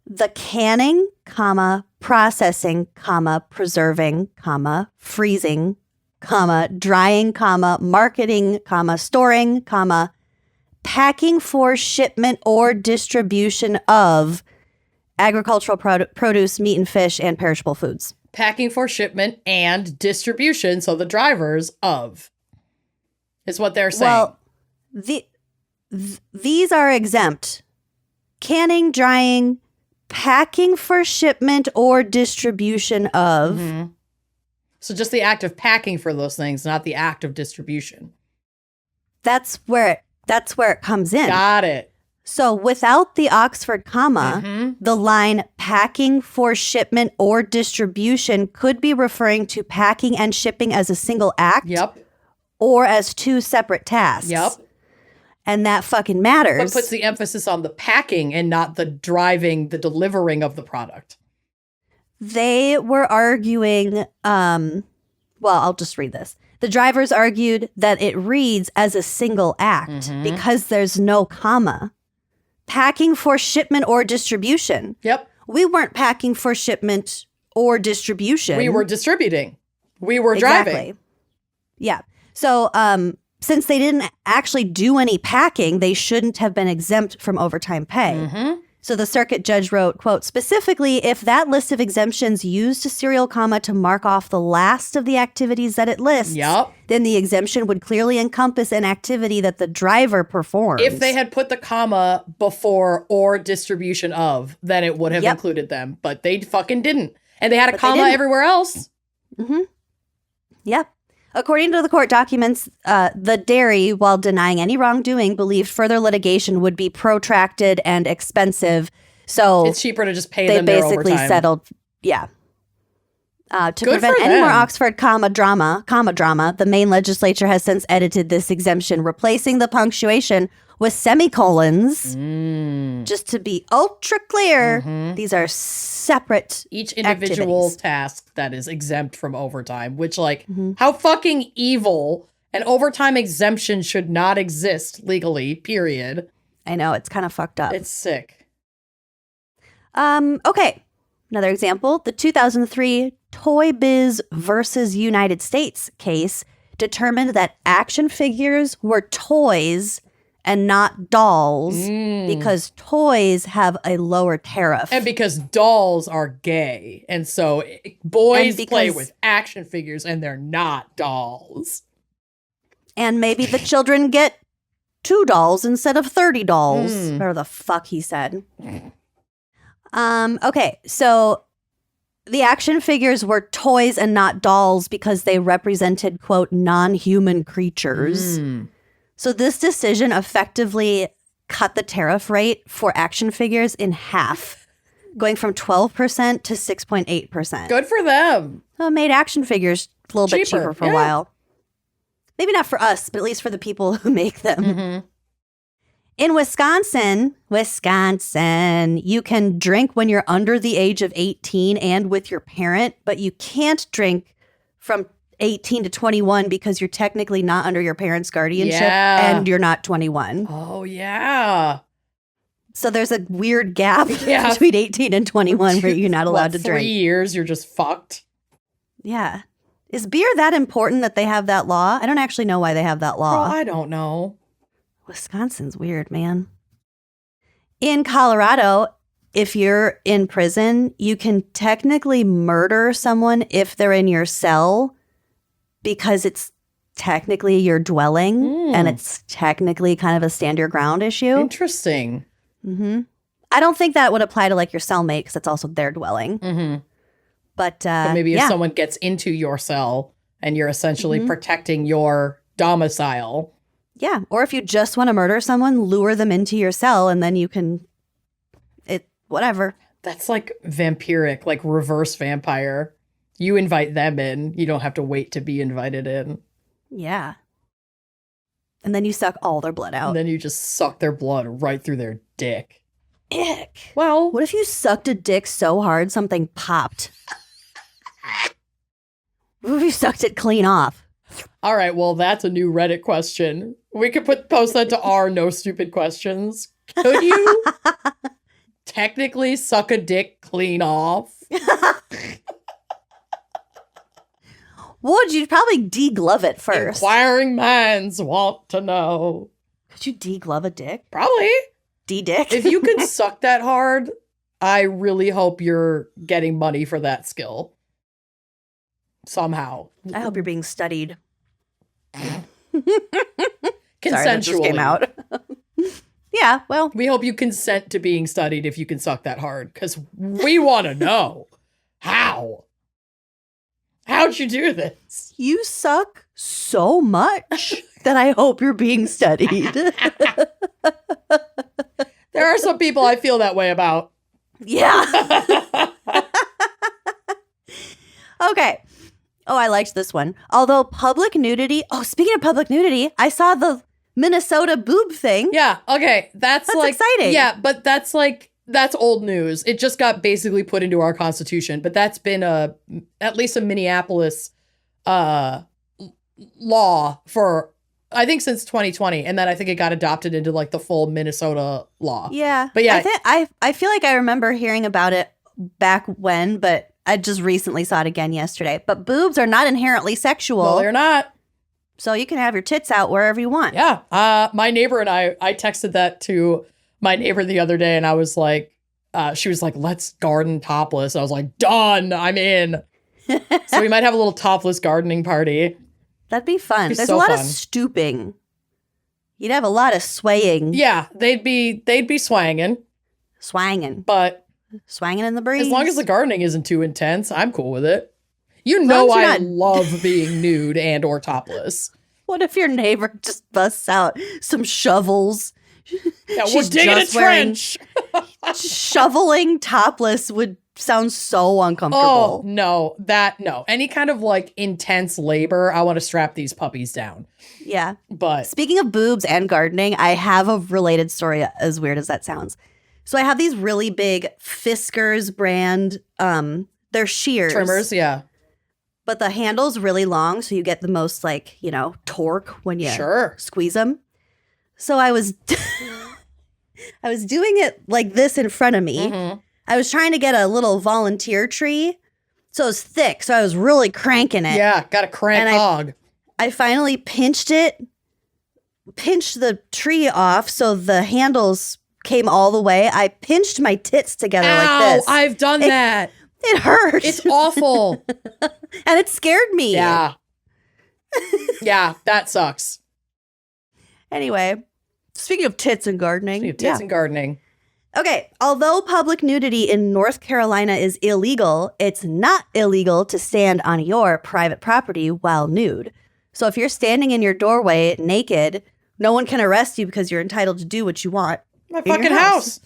The canning, comma, processing, comma, preserving, comma, freezing, comma, drying, comma, marketing, comma, storing, comma, packing for shipment or distribution of agricultural produce, meat and fish, and perishable foods. Packing for shipment and distribution, so the drivers of, is what they're saying. Well, these are exempt. Canning, drying, packing for shipment or distribution of. Mm-hmm. So just the act of packing for those things, not the act of distribution. That's where it comes in. Got it. So without the Oxford comma, the line packing for shipment or distribution could be referring to packing and shipping as a single act. Yep. Or as two separate tasks. Yep. And that fucking matters. But puts the emphasis on the packing and not the driving, the delivering of the product. They were arguing, I'll just read this. The drivers argued that it reads as a single act because there's no comma. Packing for shipment or distribution. Yep. We weren't packing for shipment or distribution. We were distributing. We were driving. Yeah. So, since they didn't actually do any packing, they shouldn't have been exempt from overtime pay. So the circuit judge wrote, quote, specifically, if that list of exemptions used a serial comma to mark off the last of the activities that it lists, then the exemption would clearly encompass an activity that the driver performs. If they had put the comma before or distribution of, then it would have included them. But they fucking didn't. And they had a comma everywhere else. Yep. According to the court documents, the dairy, while denying any wrongdoing, believed further litigation would be protracted and expensive. So it's cheaper to just pay them their overtime. They basically settled, to prevent any more Oxford comma drama, the Maine legislature has since edited this exemption, replacing the punctuation with semicolons. Just to be ultra clear, these are separate each individual task that is exempt from overtime, which how fucking evil. An overtime exemption should not exist legally, period. I know, it's kind of fucked up. It's sick. Okay. Another example, the 2003 Toy Biz versus United States case determined that action figures were toys and not dolls because toys have a lower tariff. And because dolls are gay. And so boys play with action figures and they're not dolls. And maybe the children get 2 dolls instead of 30 dolls. Whatever the fuck he said. Okay, so the action figures were toys and not dolls because they represented, quote, non-human creatures. So this decision effectively cut the tariff rate for action figures in half, going from 12% to 6.8%. Good for them. So it made action figures a little bit cheaper for a while. Maybe not for us, but at least for the people who make them. In Wisconsin, you can drink when you're under the age of 18 and with your parent, but you can't drink from 18 to 21 because you're technically not under your parents' guardianship and you're not 21. Oh, yeah. So there's a weird gap between 18 and 21 where you're not allowed to drink. 3 years, you're just fucked. Yeah. Is beer that important that they have that law? I don't actually know why they have that law. Oh, I don't know. Wisconsin's weird, man. In Colorado, if you're in prison, you can technically murder someone if they're in your cell because it's technically your dwelling and it's technically kind of a stand your ground issue. Interesting. I don't think that would apply to your cellmate because it's also their dwelling. But maybe if someone gets into your cell and you're essentially protecting your domicile. Yeah. Or if you just want to murder someone, lure them into your cell and then you can, whatever. That's like vampiric, like reverse vampire. You invite them in. You don't have to wait to be invited in. Yeah. And then you suck all their blood out. And then you just suck their blood right through their dick. Ick. Well, what if you sucked a dick so hard something popped? What if you sucked it clean off? All right, well, that's a new Reddit question. We could post that to our No Stupid Questions. Could you technically suck a dick clean off? Would you probably deglove it first? Inquiring minds want to know. Could you deglove a dick? Probably. D-dick? If you could suck that hard, I really hope you're getting money for that skill. Somehow. I hope you're being studied. Consensually. Sorry, that just came out. Yeah, well. We hope you consent to being studied if you can suck that hard, because we want to know. How? How'd you do this? You suck so much that I hope you're being studied. There are some people I feel that way about. Yeah. Okay. Oh, I liked this one. Although public nudity. Oh, speaking of public nudity, I saw the Minnesota boob thing. Yeah. Okay. That's like exciting. Yeah, but that's old news. It just got basically put into our Constitution, but that's been at least a Minneapolis law for I think since 2020, and then I think it got adopted into like the full Minnesota law. Yeah. But yeah, I feel like I remember hearing about it back when, but I just recently saw it again yesterday. But boobs are not inherently sexual. Well, they're not. So you can have your tits out wherever you want. Yeah. My neighbor and I texted that to my neighbor the other day, and I was like, she was like, let's garden topless. I was like, done, I'm in. So we might have a little topless gardening party. That'd be fun. There's so a lot fun. of stooping. You'd have a lot of swaying. Yeah, they'd be swanging. Swanging. But swanging in the breeze. As long as the gardening isn't too intense, I'm cool with it. You know I love being nude and or topless. What if your neighbor just busts out some shovels? Yeah, we're digging a trench. Shoveling topless would sound so uncomfortable. Oh, no. Any kind of like intense labor, I want to strap these puppies down. Yeah. But speaking of boobs and gardening, I have a related story, as weird as that sounds. So I have these really big Fiskars brand, they're shears. Trimmers, yeah. But the handle's really long, so you get the most like, torque when you squeeze them. So I was I was doing it like this in front of me. Mm-hmm. I was trying to get a little volunteer tree. So it was thick, so I was really cranking it. Yeah, got a crank hog. I finally pinched the tree off so the handles came all the way. I pinched my tits together like this. I've done that. It hurt. It's awful. And it scared me. Yeah. Yeah, that sucks. Anyway, speaking of tits and gardening. And gardening. Okay, although public nudity in North Carolina is illegal, it's not illegal to stand on your private property while nude. So if you're standing in your doorway naked, no one can arrest you because you're entitled to do what you want. My fucking house.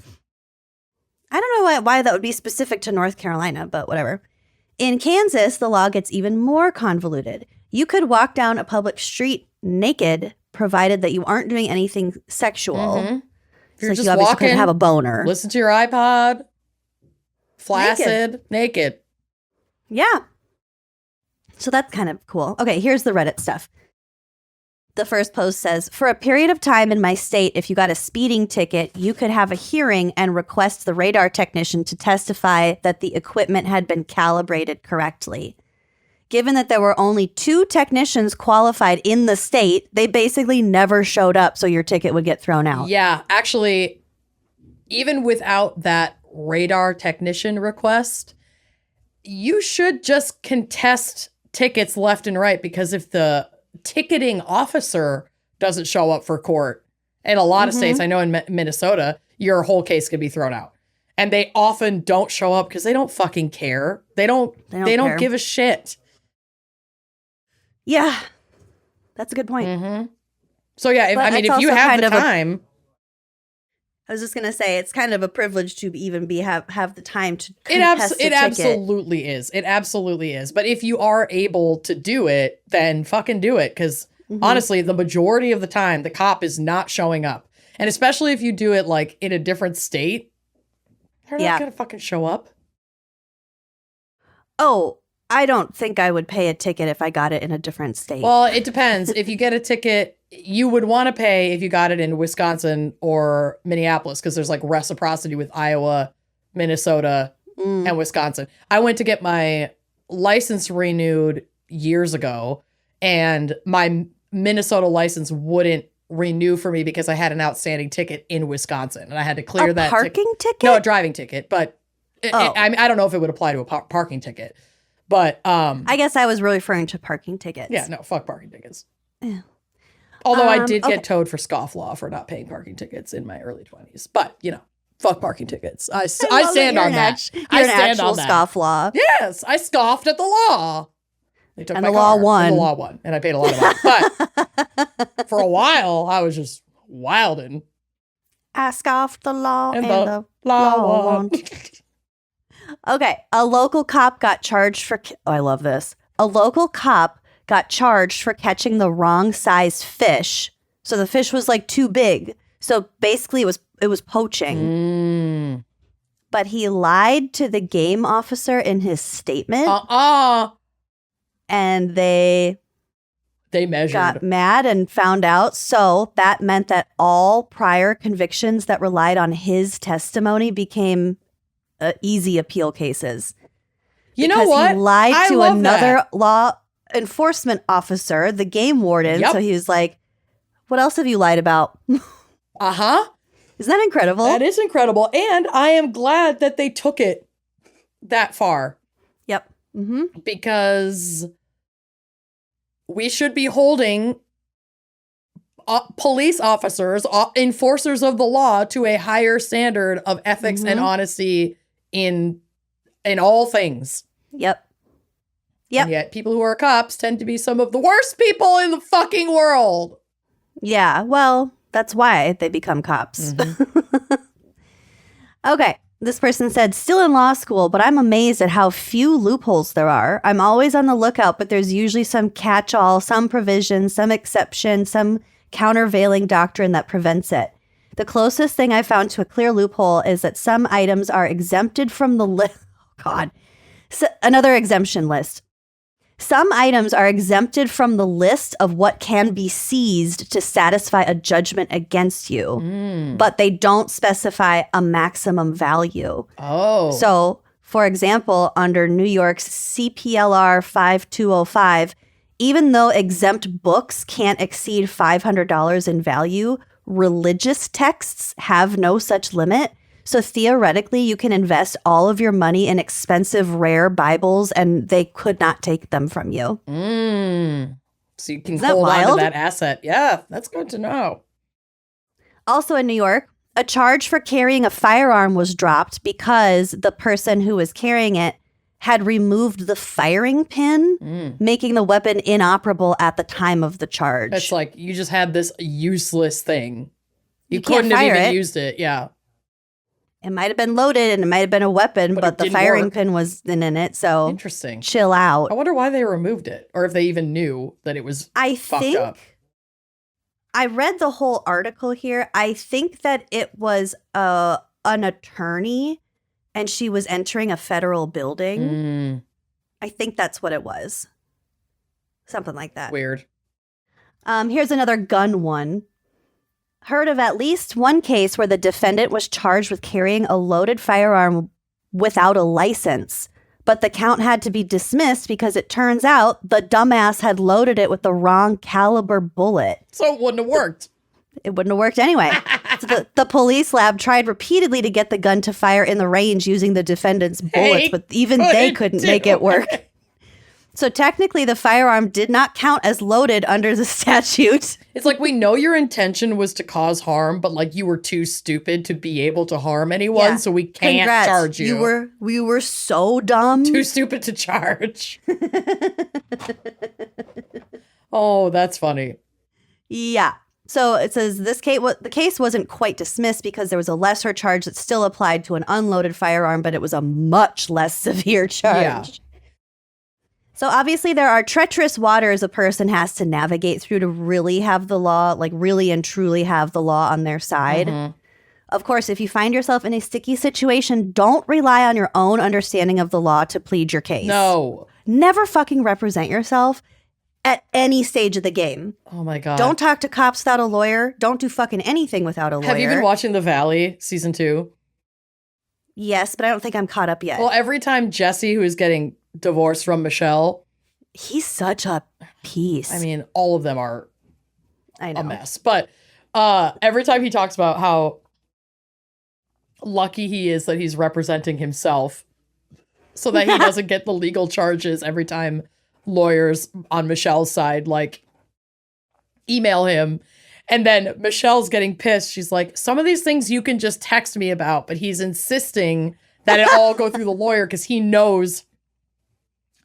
I don't know why that would be specific to North Carolina, but whatever. In Kansas, the law gets even more convoluted. You could walk down a public street naked, provided that you aren't doing anything sexual. Mm-hmm. You're like just you obviously walking, couldn't have a boner. Listen to your iPod. Flaccid. Naked. Yeah. So that's kind of cool. Okay, here's the Reddit stuff. The first post says, for a period of time in my state, if you got a speeding ticket, you could have a hearing and request the radar technician to testify that the equipment had been calibrated correctly. Given that there were only 2 technicians qualified in the state, they basically never showed up, so your ticket would get thrown out. Yeah, actually, even without that radar technician request, you should just contest tickets left and right, because if the ticketing officer doesn't show up for court, in a lot of states, I know in Minnesota, your whole case could be thrown out. And they often don't show up because they don't fucking care. They don't give a shit. Yeah, that's a good point. Mm-hmm. So yeah, if you have the time. I was just going to say, it's kind of a privilege to even have the time to contest It absolutely is. It absolutely is. But if you are able to do it, then fucking do it. Because honestly, the majority of the time, the cop is not showing up. And especially if you do it like in a different state, they're not going to fucking show up. Oh, I don't think I would pay a ticket if I got it in a different state. Well, it depends. If you get a ticket, you would want to pay if you got it in Wisconsin or Minneapolis, because there's like reciprocity with Iowa, Minnesota, and Wisconsin. I went to get my license renewed years ago, and my Minnesota license wouldn't renew for me because I had an outstanding ticket in Wisconsin, and I had to clear that parking ticket. No, a driving ticket, but I don't know if it would apply to a parking ticket. But I guess I was really referring to parking tickets. Yeah, no, fuck parking tickets. Yeah. Although I did get towed for scofflaw for not paying parking tickets in my early 20s. But, fuck parking tickets. I stand on that. You're an actual scofflaw. Yes, I scoffed at the law. They took and my the law car, won. And the law won. And I paid a lot of money. But for a while, I was just wilding. I scoffed the law And the law won. Okay, a local cop got charged for... Oh, I love this. A local cop got charged for catching the wrong size fish. So the fish was like too big. So basically it was poaching. But he lied to the game officer in his statement. And they measured. Got mad and found out. So that meant that all prior convictions that relied on his testimony became easy appeal cases. You know what? He lied to another law enforcement officer, the game warden. Yep. So he was like, what else have you lied about? Uh-huh. Isn't that incredible? That is incredible. And I am glad that they took it that far. Yep. Mm-hmm. Because we should be holding police officers, enforcers of the law, to a higher standard of ethics and honesty in all things. Yep. And yet people who are cops tend to be some of the worst people in the fucking world. Yeah, well, that's why they become cops. Okay. This person said, still in law school, but I'm amazed at how few loopholes there are. I'm always on the lookout, but there's usually some catch-all, some provision, some exception, some countervailing doctrine that prevents it. The closest thing I found to a clear loophole is that some items are exempted from the list. Oh, God. So, another exemption list. Some items are exempted from the list of what can be seized to satisfy a judgment against you, but they don't specify a maximum value. Oh. So, for example, under New York's CPLR 5205, even though exempt books can't exceed $500 in value, religious texts have no such limit. So theoretically, you can invest all of your money in expensive, rare Bibles, and they could not take them from you. So you can hold on to that asset. Yeah, that's good to know. Also in New York, a charge for carrying a firearm was dropped because the person who was carrying it had removed the firing pin, making the weapon inoperable at the time of the charge. It's like you just had this useless thing. You couldn't couldn't have fire even it. used it. Yeah. It might have been loaded and it might have been a weapon, but the didn't firing work. pin was in it. So Interesting. chill out. I wonder why they removed it, or if they even knew that it was fucked up. I read the whole article here. I think that it was an attorney and she was entering a federal building. I think that's what it was. Something like that. Weird. Here's another gun one. Heard of at least one case where the defendant was charged with carrying a loaded firearm without a license, but the count had to be dismissed because it turns out the dumbass had loaded it with the wrong caliber bullet. So it wouldn't have worked. It wouldn't have worked anyway. So the police lab tried repeatedly to get the gun to fire in the range using the defendant's bullets, but even they couldn't make it work. So technically, the firearm did not count as loaded under the statute. It's like, we know your intention was to cause harm, but like you were too stupid to be able to harm anyone, so we can't Congrats. charge you. We were so dumb. Too stupid to charge. Oh, that's funny. Yeah. So it says the case wasn't quite dismissed because there was a lesser charge that still applied to an unloaded firearm, but it was a much less severe charge. Yeah. So obviously there are treacherous waters a person has to navigate through to really have the law, like really and truly have the law on their side. Of course, if you find yourself in a sticky situation, don't rely on your own understanding of the law to plead your case. No. Never fucking represent yourself at any stage of the game. Oh my God. Don't talk to cops without a lawyer. Don't do fucking anything without a lawyer. Have you been watching The Valley season 2? Yes, but I don't think I'm caught up yet. Well, every time Jesse, who is getting divorced from Michelle, he's such a piece. I mean, all of them are I know. a mess. But every time he talks about how lucky he is that he's representing himself so that he doesn't get the legal charges every time lawyers on Michelle's side, like, email him. And then Michelle's getting pissed. She's like, some of these things you can just text me about, but he's insisting that it all go through the lawyer because he knows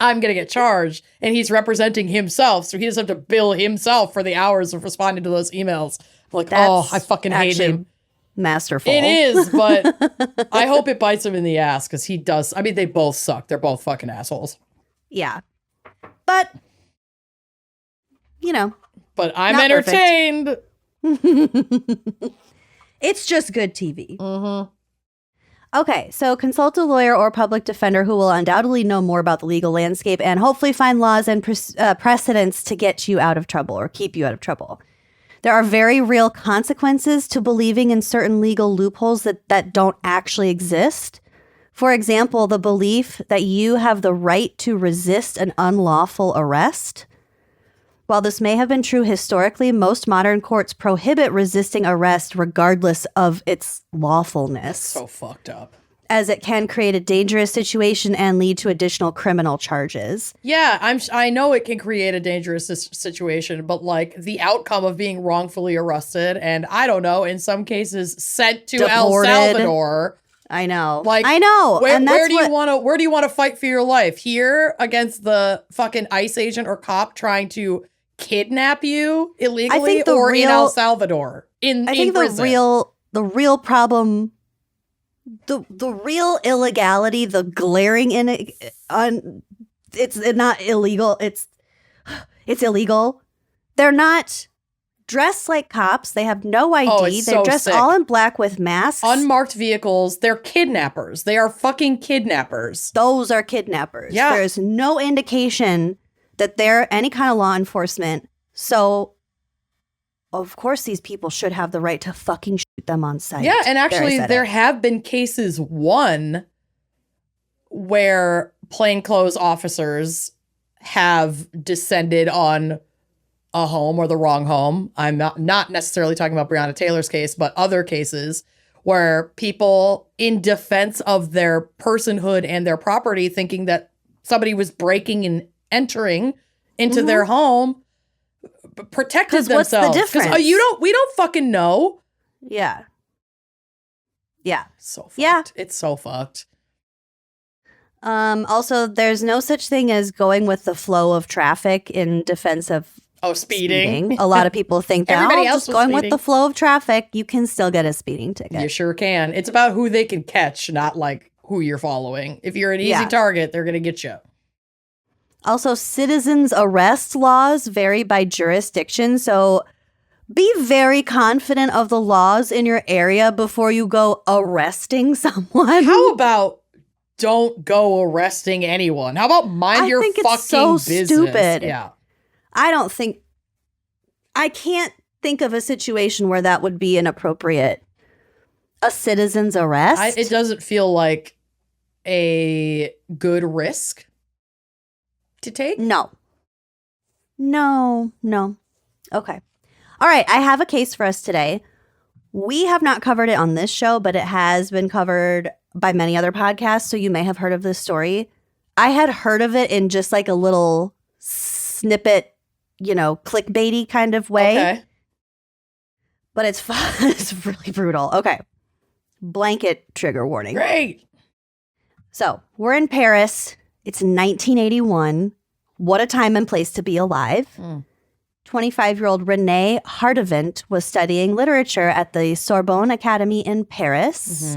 I'm going to get charged. And he's representing himself. So he doesn't have to bill himself for the hours of responding to those emails. I'm like, That's I fucking hate him. Masterful. It is, but I hope it bites him in the ass because he does. I mean, they both suck. They're both fucking assholes. Yeah. But, you know. But I'm not entertained. It's just good TV. Mm-hmm. Okay, so consult a lawyer or public defender who will undoubtedly know more about the legal landscape and hopefully find laws and precedents to get you out of trouble or keep you out of trouble. There are very real consequences to believing in certain legal loopholes that don't actually exist. For example, the belief that you have the right to resist an unlawful arrest. While this may have been true historically, most modern courts prohibit resisting arrest regardless of its lawfulness. So fucked up. As it can create a dangerous situation and lead to additional criminal charges. Yeah, I know it can create a dangerous situation, but like the outcome of being wrongfully arrested and I don't know, in some cases sent to El Deported. Salvador. I know. Like I know. Where and do you want to fight for your life? Here against the fucking ICE agent or cop trying to kidnap you illegally, or in El Salvador in prison? the real problem, the real illegality, the glaring it's not illegal. It's illegal. They're not dressed like cops. They have no ID. They're dressed all in black with masks. Unmarked vehicles. They're kidnappers. They are fucking kidnappers. Those are kidnappers. Yeah. There's no indication that they're any kind of law enforcement. So, of course, these people should have the right to fucking shoot them on sight. Yeah, and actually, there have been cases won where plainclothes officers have descended on a home or the wrong home. I'm not necessarily talking about Breonna Taylor's case, but other cases where people in defense of their personhood and their property, thinking that somebody was breaking and entering into their home, protected themselves. What's the difference? We don't fucking know. Yeah. Yeah. So fucked. Yeah. It's so fucked. Also, there's no such thing as going with the flow of traffic in defense of speeding. A lot of people think that Everybody else just was going speeding. with the flow of traffic, you can still get a speeding ticket. You sure can. It's about who they can catch, not like who you're following. If you're an easy target, they're going to get you. Also, citizens' arrest laws vary by jurisdiction, so be very confident of the laws in your area before you go arresting someone. How about don't go arresting anyone? How about mind your fucking it's so business? Stupid. Yeah. I can't think of a situation where that would be inappropriate. A citizen's arrest? It doesn't feel like a good risk to take. No. Okay. All right. I have a case for us today. We have not covered it on this show, but it has been covered by many other podcasts. So you may have heard of this story. I had heard of it in just like a little snippet, clickbaity kind of way. Okay. But it's fun. It's really brutal. Okay. Blanket trigger warning. Great. So we're in Paris. It's 1981. What a time and place to be alive. 25-year-old Renee Hardevant was studying literature at the Sorbonne Academy in Paris.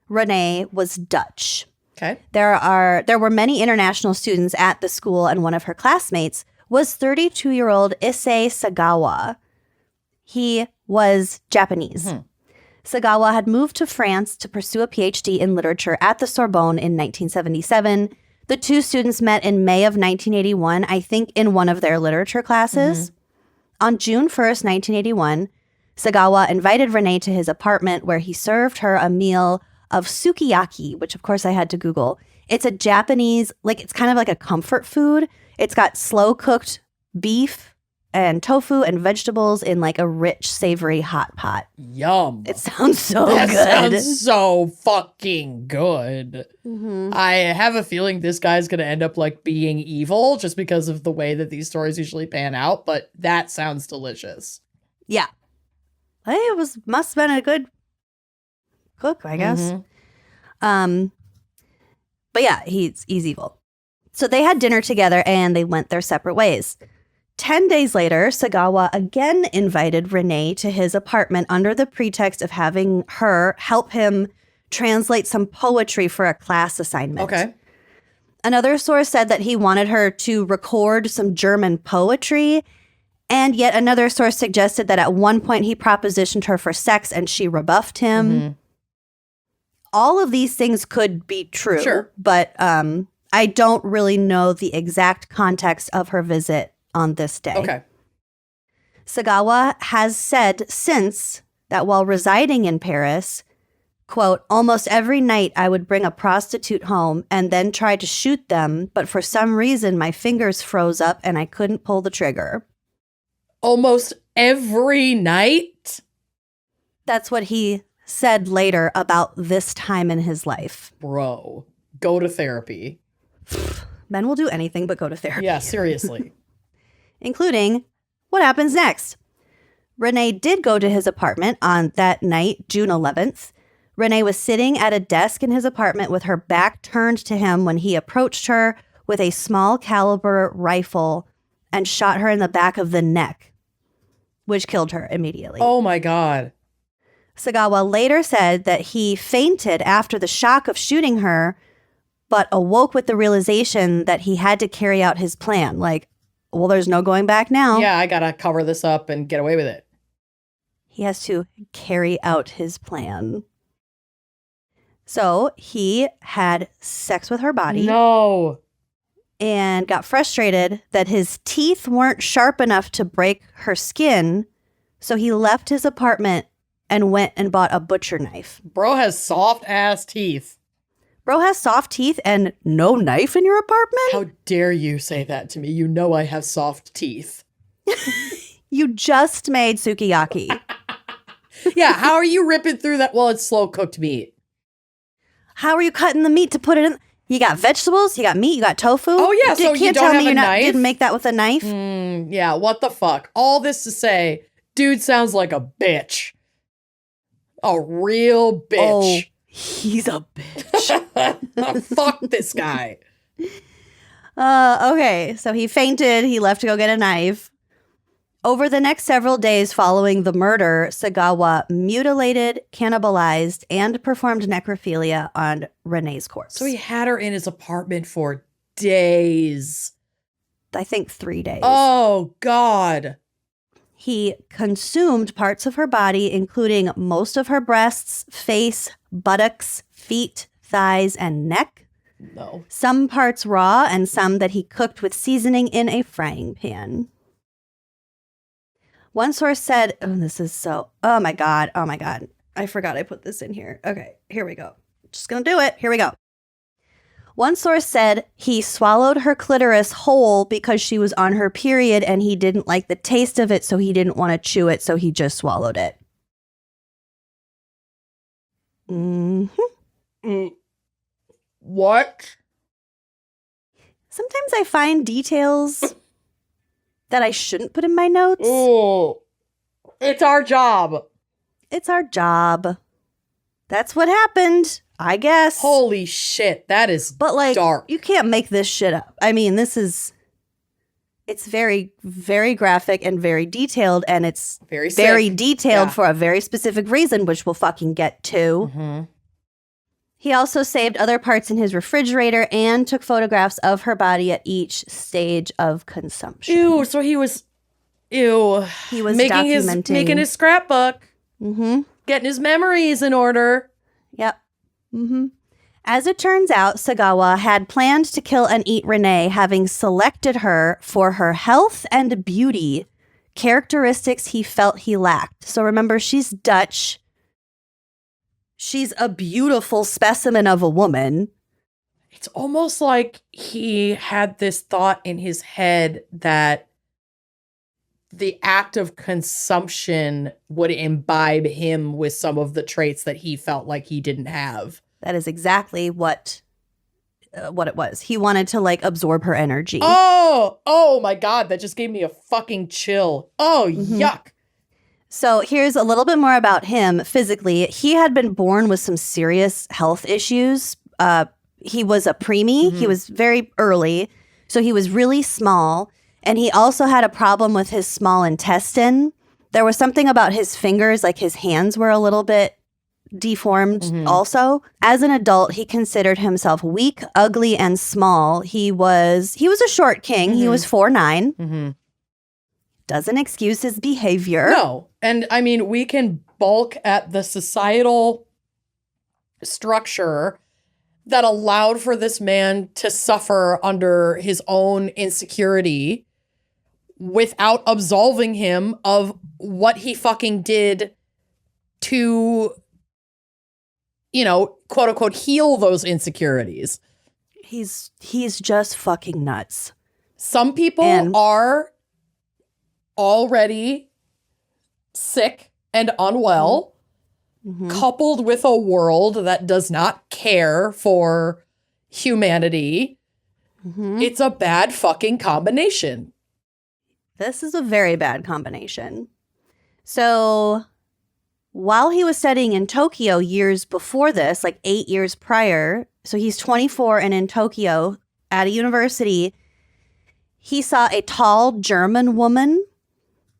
Renee was Dutch. Okay. There were many international students at the school, and one of her classmates was 32-year-old Issei Sagawa. He was Japanese. Sagawa had moved to France to pursue a PhD in literature at the Sorbonne in 1977. The two students met in May of 1981, I think in one of their literature classes. On June 1st, 1981, Sagawa invited Renee to his apartment where he served her a meal of sukiyaki, which of course I had to Google. It's a Japanese, it's kind of like a comfort food. It's got slow cooked beef and tofu and vegetables in like a rich, savory hot pot. Yum. It sounds so that good. Sounds so fucking good. Mm-hmm. I have a feeling this guy's going to end up like being evil just because of the way that these stories usually pan out, but that sounds delicious. Yeah. It must have been a good cook, I guess. Mm-hmm. But yeah, he's evil. So they had dinner together and they went their separate ways. 10 days later, Sagawa again invited Renee to his apartment under the pretext of having her help him translate some poetry for a class assignment. Okay. Another source said that he wanted her to record some German poetry, and yet another source suggested that at one point he propositioned her for sex and she rebuffed him. Mm-hmm. All of these things could be true, sure. But I don't really know the exact context of her visit on this day. Okay. Sagawa has said since that while residing in Paris, quote, almost every night I would bring a prostitute home and then try to shoot them, but for some reason my fingers froze up and I couldn't pull the trigger. Almost every night? That's what he said later about this time in his life. Bro, go to therapy. Men will do anything but go to therapy. Yeah, seriously. Including what happens next. Renee did go to his apartment on that night, June 11th. Renee was sitting at a desk in his apartment with her back turned to him when he approached her with a small caliber rifle and shot her in the back of the neck, which killed her immediately. Oh my God. Sagawa later said that he fainted after the shock of shooting her, but awoke with the realization that he had to carry out his plan. Like, well, there's no going back now. Yeah, I gotta cover this up and get away with it. He has to carry out his plan. So he had sex with her body. No. And got frustrated that his teeth weren't sharp enough to break her skin. So he left his apartment and went and bought a butcher knife. Bro has soft ass teeth. Bro has soft teeth and no knife in your apartment? How dare you say that to me? You know I have soft teeth. You just made sukiyaki. Yeah, how are you ripping through that? Well, it's slow cooked meat. How are you cutting the meat to put it in? You got vegetables, you got meat, you got tofu. Oh, yeah, so you don't have a knife? Didn't make that with a knife? Yeah, what the fuck? All this to say, dude sounds like a bitch. A real bitch. Oh, he's a bitch. Fuck this guy. Okay, so he fainted. He left to go get a knife. Over the next several days following the murder, Sagawa mutilated, cannibalized, and performed necrophilia on Renee's corpse. So he had her in his apartment for days. I think 3 days. Oh, God. He consumed parts of her body, including most of her breasts, face, buttocks, feet, thighs, and neck. No. Some parts raw and some that he cooked with seasoning in a frying pan. One source said, oh my God. I forgot I put this in here. Okay, here we go. Just gonna do it. Here we go. One source said he swallowed her clitoris whole because she was on her period and he didn't like the taste of it, so he didn't want to chew it, so he just swallowed it. What? Sometimes I find details that I shouldn't put in my notes. Oh, it's our job. It's our job. That's what happened, I guess. Holy shit, that is But like, dark. You can't make this shit up. I mean, it's very, very graphic and very detailed, and it's Very sick. very detailed Yeah. for a very specific reason, which we'll fucking get to. Mm-hmm. He also saved other parts in his refrigerator and took photographs of her body at each stage of consumption. Ew, so he was He was documenting. making his scrapbook, Mm-hmm. getting his memories in order. Yep. Mm-hmm. As it turns out, Sagawa had planned to kill and eat Renee, having selected her for her health and beauty, characteristics he felt he lacked. So remember, she's Dutch. She's a beautiful specimen of a woman. It's almost like he had this thought in his head that the act of consumption would imbibe him with some of the traits that he felt like he didn't have. That is exactly what it was. He wanted to like absorb her energy. Oh my God. That just gave me a fucking chill. Oh, yuck. So here's a little bit more about him physically. He had been born with some serious health issues. He was a preemie. He was very early. So he was really small. And he also had a problem with his small intestine. There was something about his fingers, like his hands were a little bit deformed also. As an adult, he considered himself weak, ugly, and small. He was a short king. He was 4'9". Doesn't excuse his behavior. No. And I mean, we can balk at the societal structure that allowed for this man to suffer under his own insecurity without absolving him of what he fucking did to, you know, quote unquote, heal those insecurities. He's just fucking nuts. Some people are already sick and unwell, coupled with a world that does not care for humanity. It's a bad fucking combination. This is a very bad combination. So while he was studying in Tokyo years before this, like 8 years prior, so he's 24 and in Tokyo at a university, he saw a tall German woman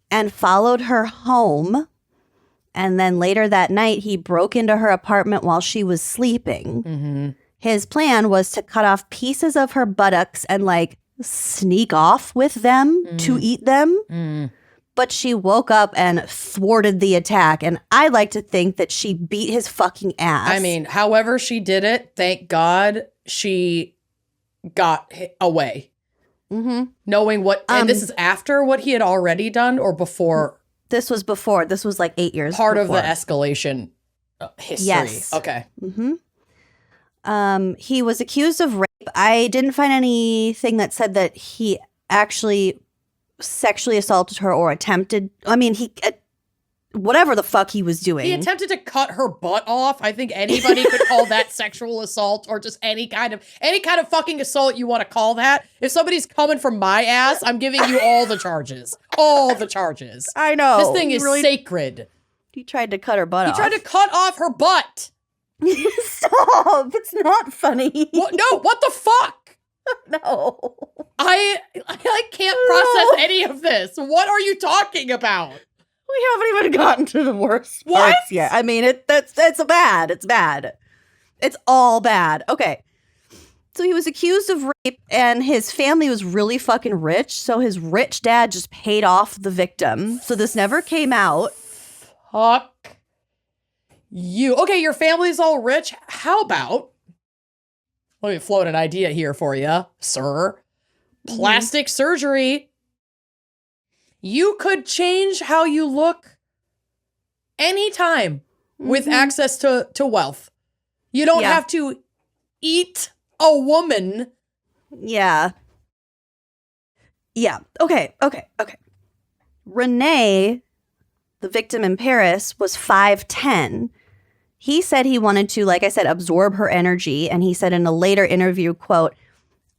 and followed her home. And then later that night, he broke into her apartment while she was sleeping. His plan was to cut off pieces of her buttocks and like sneak off with them to eat them. But she woke up and thwarted the attack. And I like to think that she beat his fucking ass. I mean, however she did it, thank God she got away. Knowing what, and this is after what he had already done or before? This was before. This was like 8 years Part before. of the escalation history. Yes. Okay. He was accused of rape. I didn't find anything that said that he actually sexually assaulted her or attempted. I mean, whatever the fuck he was doing. He attempted to cut her butt off. I think anybody could call that sexual assault or just any kind of fucking assault you want to call that. If somebody's coming from my ass, I'm giving you all the charges. All the charges. I know. This thing is sacred. He tried to cut her butt off. He tried to cut off her butt. Stop. It's not funny. What? No, what the fuck? No. I can't process any of this. What are you talking about? We haven't even gotten to the worst What? parts yet. I mean, it's bad. It's bad. It's all bad. Okay. So he was accused of rape, and his family was really fucking rich. So his rich dad just paid off the victim. So this never came out. Fuck you. Okay, your family's all rich. How about, let me float an idea here for you, sir. Plastic surgery. You could change how you look anytime with access to wealth. You don't have to eat a woman. Yeah. Yeah. Okay. Renee, the victim in Paris, was 5'10". He said he wanted to, like I said, absorb her energy. And he said in a later interview, quote,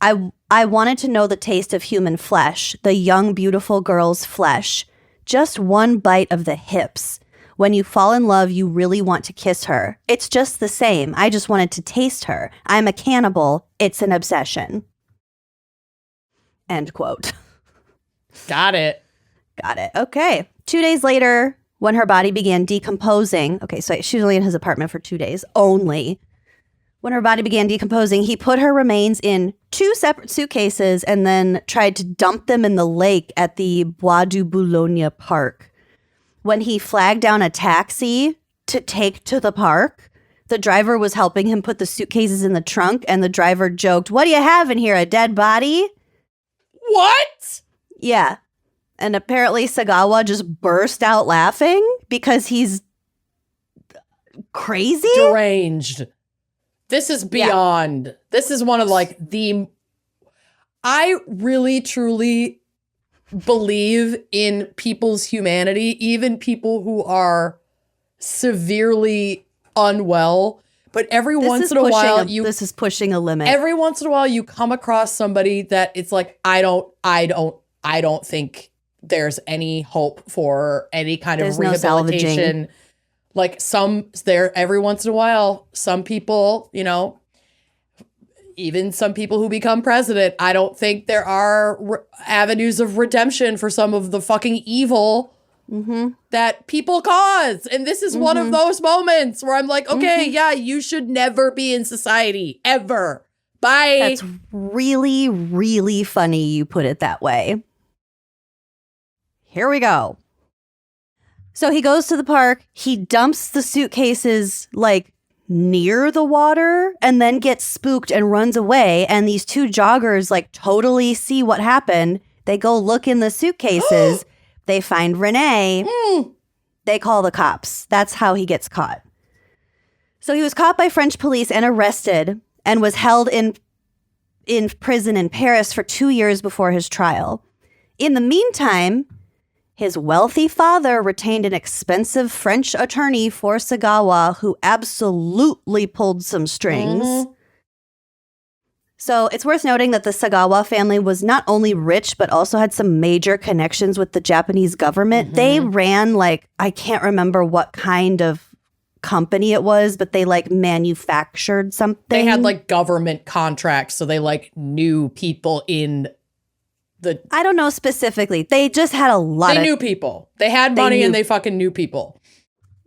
I wanted to know the taste of human flesh, the young, beautiful girl's flesh. Just one bite of the hips. When you fall in love, you really want to kiss her. It's just the same. I just wanted to taste her. I'm a cannibal. It's an obsession. End quote. Got it. Okay. 2 days later, when her body began decomposing. Okay, so she was only in his apartment for 2 days only. When her body began decomposing, he put her remains in 2 separate suitcases and then tried to dump them in the lake at the Bois du Boulogne Park. When he flagged down a taxi to take to the park, the driver was helping him put the suitcases in the trunk, and the driver joked, "What do you have in here, a dead body?" What? Yeah. And apparently Sagawa just burst out laughing because he's crazy? Deranged. This is beyond. Yeah. This is one of like I really truly believe in people's humanity, even people who are severely unwell. But every once in a while, this is pushing a limit. Every once in a while, you come across somebody that it's like, I don't think there's any hope for any kind of rehabilitation. No like every once in a while, some people, you know, even some people who become president, I don't think there are avenues of redemption for some of the fucking evil that people cause. And this is one of those moments where I'm like, okay, yeah, you should never be in society, ever. Bye. That's really, really funny you put it that way. Here we go. So he goes to the park, he dumps the suitcases like near the water and then gets spooked and runs away. And these two joggers like totally see what happened. They go look in the suitcases. They find Renee. They call the cops. That's how he gets caught. So he was caught by French police and arrested and was held in prison in Paris for 2 years before his trial. In the meantime, his wealthy father retained an expensive French attorney for Sagawa who absolutely pulled some strings. So it's worth noting that the Sagawa family was not only rich, but also had some major connections with the Japanese government. They ran I can't remember what kind of company it was, but they manufactured something. They had government contracts, so they knew people in I don't know specifically. They just had a lot They knew people. They had money and they fucking knew people.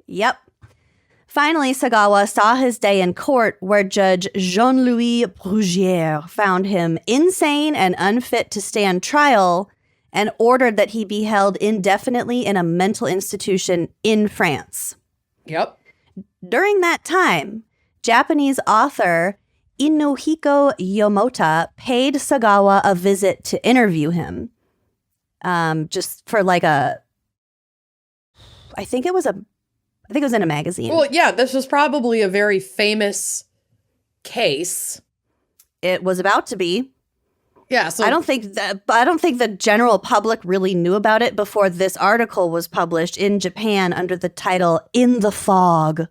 Yep. Finally, Sagawa saw his day in court where Judge Jean-Louis Brugière found him insane and unfit to stand trial and ordered that he be held indefinitely in a mental institution in France. Yep. During that time, Japanese author Inohiko Yomota paid Sagawa a visit to interview him. Just for I think it was in a magazine. Well, yeah, this was probably a very famous case. It was about to be. Yeah, so I don't think the general public really knew about it before this article was published in Japan under the title In the Fog.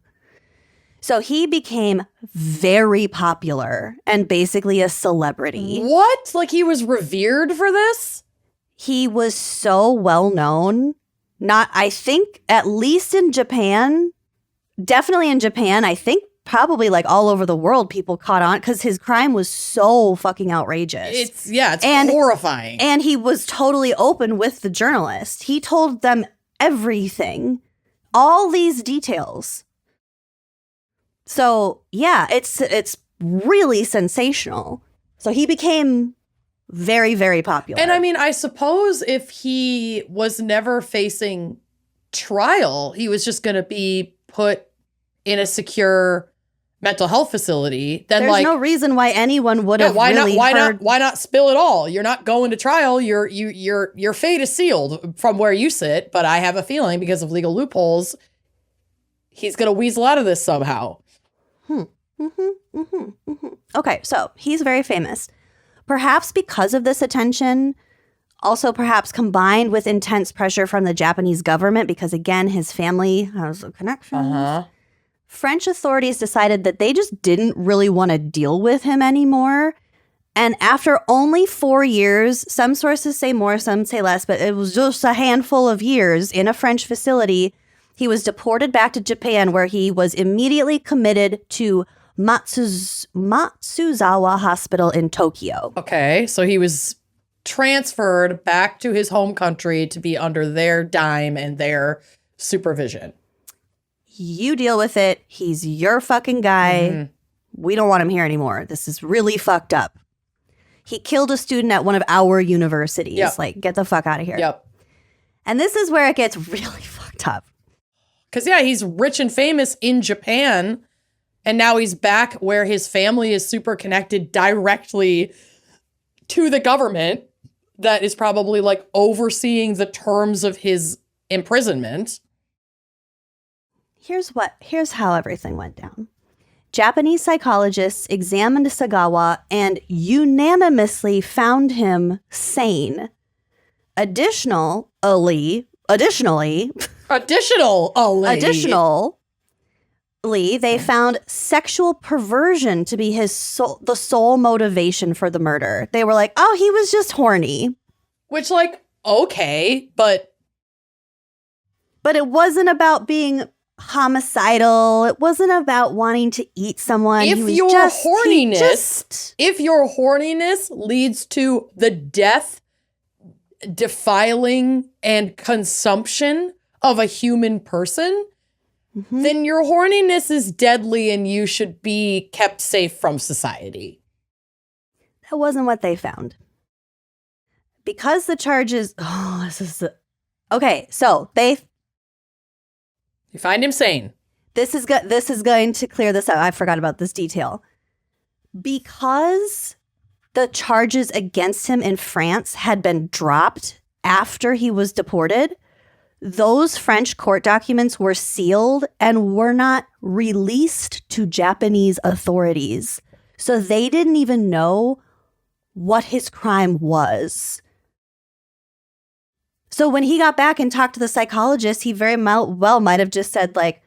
So he became very popular and basically a celebrity. What? He was revered for this? He was so well known. I think, at least in Japan, definitely in Japan, I think probably all over the world people caught on because his crime was so fucking outrageous. It's horrifying. And he was totally open with the journalist. He told them everything, all these details. So, yeah, it's really sensational. So he became very, very popular. And I mean, I suppose if he was never facing trial, he was just going to be put in a secure mental health facility. Then there's no reason why anyone would have why not spill it all? You're not going to trial. Your fate is sealed from where you sit. But I have a feeling because of legal loopholes, he's going to weasel out of this somehow. Okay, so he's very famous. Perhaps because of this attention, also perhaps combined with intense pressure from the Japanese government, because again, his family has a connection. French authorities decided that they just didn't really want to deal with him anymore. And after only 4 years, some sources say more, some say less, but it was just a handful of years in a French facility, he was deported back to Japan, where he was immediately committed to Matsuzawa Hospital in Tokyo. Okay, so he was transferred back to his home country to be under their dime and their supervision. You deal with it. He's your fucking guy. We don't want him here anymore. This is really fucked up. He killed a student at one of our universities. Yep. Get the fuck out of here. Yep. And this is where it gets really fucked up. Because, yeah, he's rich and famous in Japan, and now he's back where his family is super connected directly to the government that is probably, overseeing the terms of his imprisonment. Here's how everything went down. Japanese psychologists examined Sagawa and unanimously found him sane. Additionally, they found sexual perversion to be the sole motivation for the murder. They were like, oh, he was just horny. Which, like, okay, but it wasn't about being homicidal. It wasn't about wanting to eat someone. If your horniness leads to the death, defiling, and consumption of a human person, then your horniness is deadly and you should be kept safe from society. That wasn't what they found. Because the charges... Okay, so they... You find him sane. This is going to clear this up. I forgot about this detail. Because the charges against him in France had been dropped after he was deported, those French court documents were sealed and were not released to Japanese authorities. So they didn't even know what his crime was. So when he got back and talked to the psychologist, he very well might have just said, like,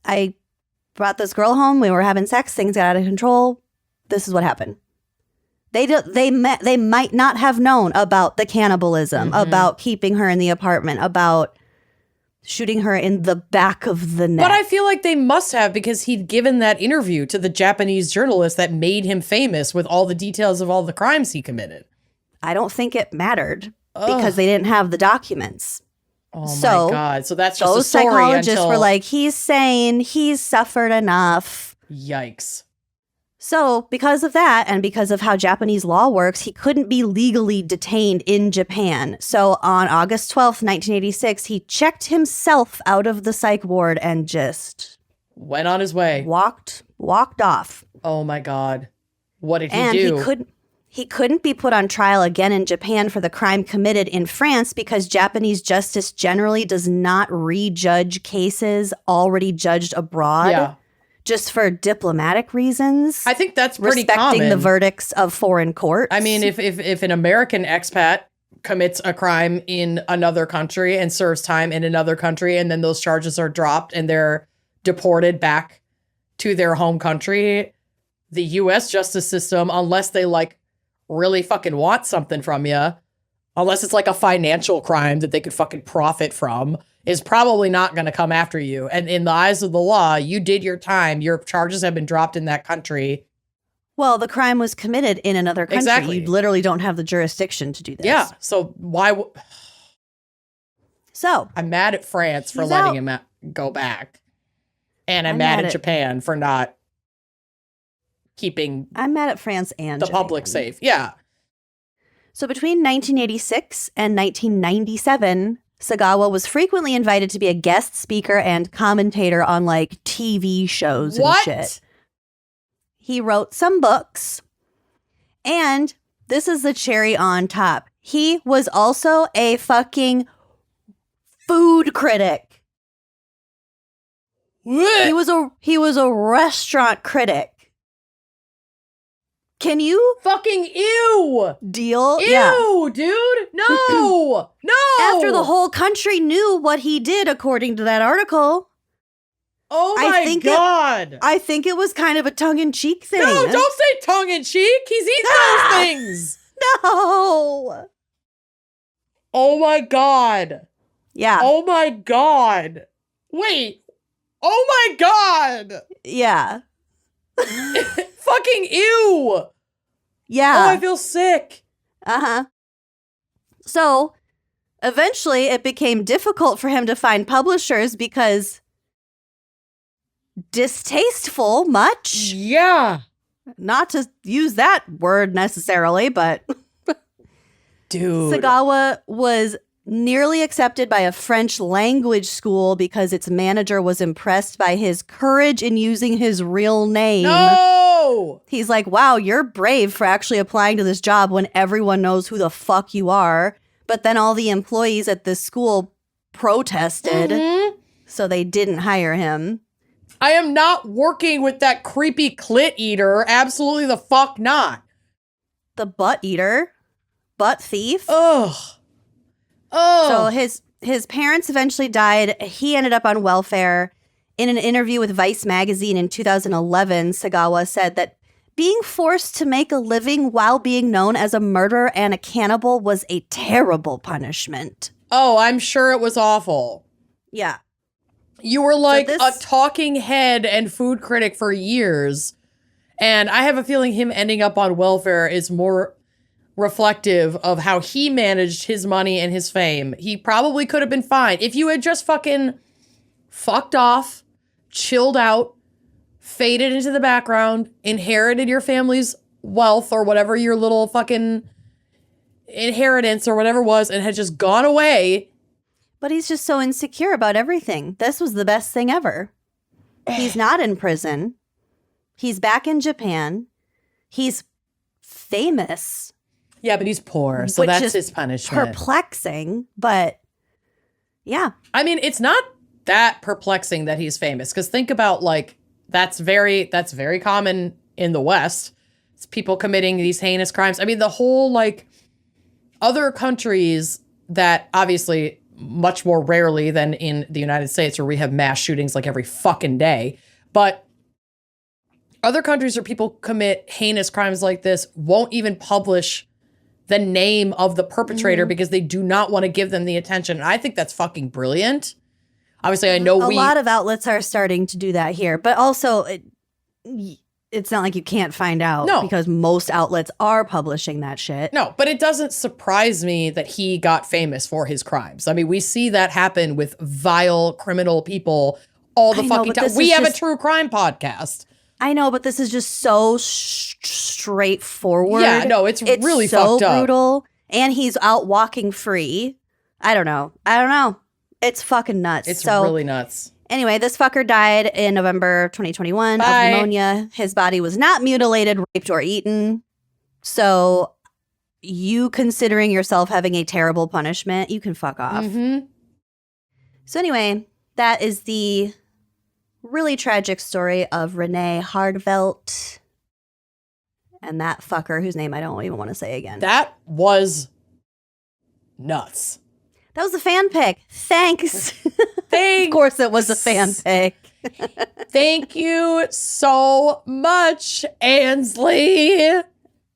I brought this girl home. We were having sex. Things got out of control. This is what happened. They might not have known about the cannibalism, about keeping her in the apartment, about shooting her in the back of the neck. But I feel like they must have, because he'd given that interview to the Japanese journalist that made him famous with all the details of all the crimes he committed. I don't think it mattered because they didn't have the documents. Oh my God. So that's just a story those psychologists were like, he's sane. He's suffered enough. Yikes. So because of that and because of how Japanese law works, he couldn't be legally detained in Japan. So on August 12th, 1986, he checked himself out of the psych ward and just... went on his way. Walked off. Oh my God. What did he do? And he couldn't be put on trial again in Japan for the crime committed in France because Japanese justice generally does not rejudge cases already judged abroad. Yeah. Just for diplomatic reasons. I think that's pretty respecting common. The verdicts of foreign courts. I mean, if an American expat commits a crime in another country and serves time in another country, and then those charges are dropped and they're deported back to their home country, the U.S. justice system, unless they like really fucking want something from you, unless it's like a financial crime that they could fucking profit from, is probably not going to come after you. And in the eyes of the law, you did your time. Your charges have been dropped in that country. Well, the crime was committed in another country. Exactly. You literally don't have the jurisdiction to do this. Yeah. So why? So I'm mad at France for letting him go back. And I'm mad at Japan for not keeping... I'm mad at France and the Japan. Public safe. Yeah. So between 1986 and 1997... Sagawa was frequently invited to be a guest speaker and commentator on like TV shows and shit. He wrote some books. And this is the cherry on top. He was also a fucking food critic. He was a restaurant critic. Can you fucking ew deal? Ew, dude. No. No. After the whole country knew what he did, according to that article. Oh my God. I think it was kind of a tongue-in-cheek thing. No, don't say tongue-in-cheek. He's eaten those things. No. Oh my God. Yeah. Oh my God. Wait. Oh my God. Yeah. Fucking ew. Yeah. Oh, I feel sick. Uh-huh. So, eventually it became difficult for him to find publishers because distasteful much. Yeah. Not to use that word necessarily, but dude. Sagawa was nearly accepted by a French language school because its manager was impressed by his courage in using his real name. No! He's like, wow, you're brave for actually applying to this job when everyone knows who the fuck you are. But then all the employees at this school protested, so they didn't hire him. I am not working with that creepy clit eater. Absolutely the fuck not. The butt eater? Butt thief? Ugh. So his parents eventually died. He ended up on welfare. In an interview with Vice magazine in 2011, Sagawa said that being forced to make a living while being known as a murderer and a cannibal was a terrible punishment. Oh, I'm sure it was awful. Yeah. You were like a talking head and food critic for years. And I have a feeling him ending up on welfare is more reflective of how he managed his money and his fame. He probably could have been fine if you had just fucking fucked off, chilled out, faded into the background, inherited your family's wealth or whatever your little fucking inheritance or whatever was, and had just gone away. But he's just so insecure about everything. This was the best thing ever. He's not in prison. He's back in Japan. He's famous. Yeah, but he's poor, so that's his punishment. Perplexing, but yeah. I mean, it's not that perplexing that he's famous, because think about, like, that's very common in the West. It's people committing these heinous crimes. I mean, the whole, like, other countries that obviously much more rarely than in the United States, where we have mass shootings like every fucking day, but other countries where people commit heinous crimes like this won't even publish the name of the perpetrator because they do not want to give them the attention. And I think that's fucking brilliant. Obviously, I know a lot of outlets are starting to do that here, but also it's not like you can't find out because most outlets are publishing that shit. No, but it doesn't surprise me that he got famous for his crimes. I mean, we see that happen with vile criminal people all the fucking time. We have a true crime podcast. I know, but this is just so straightforward. Yeah, no, it's really so fucked up. Brutal. And he's out walking free. I don't know. It's fucking nuts. It's really nuts. Anyway, this fucker died in November 2021 of pneumonia. His body was not mutilated, raped, or eaten. So you considering yourself having a terrible punishment, you can fuck off. Mm-hmm. So anyway, that is the really tragic story of Renee Hardvelt and that fucker whose name I don't even want to say again. That was nuts. That was a fan pick. Thanks. Thanks. Of course it was a fan pick. Thank you so much, Ansley.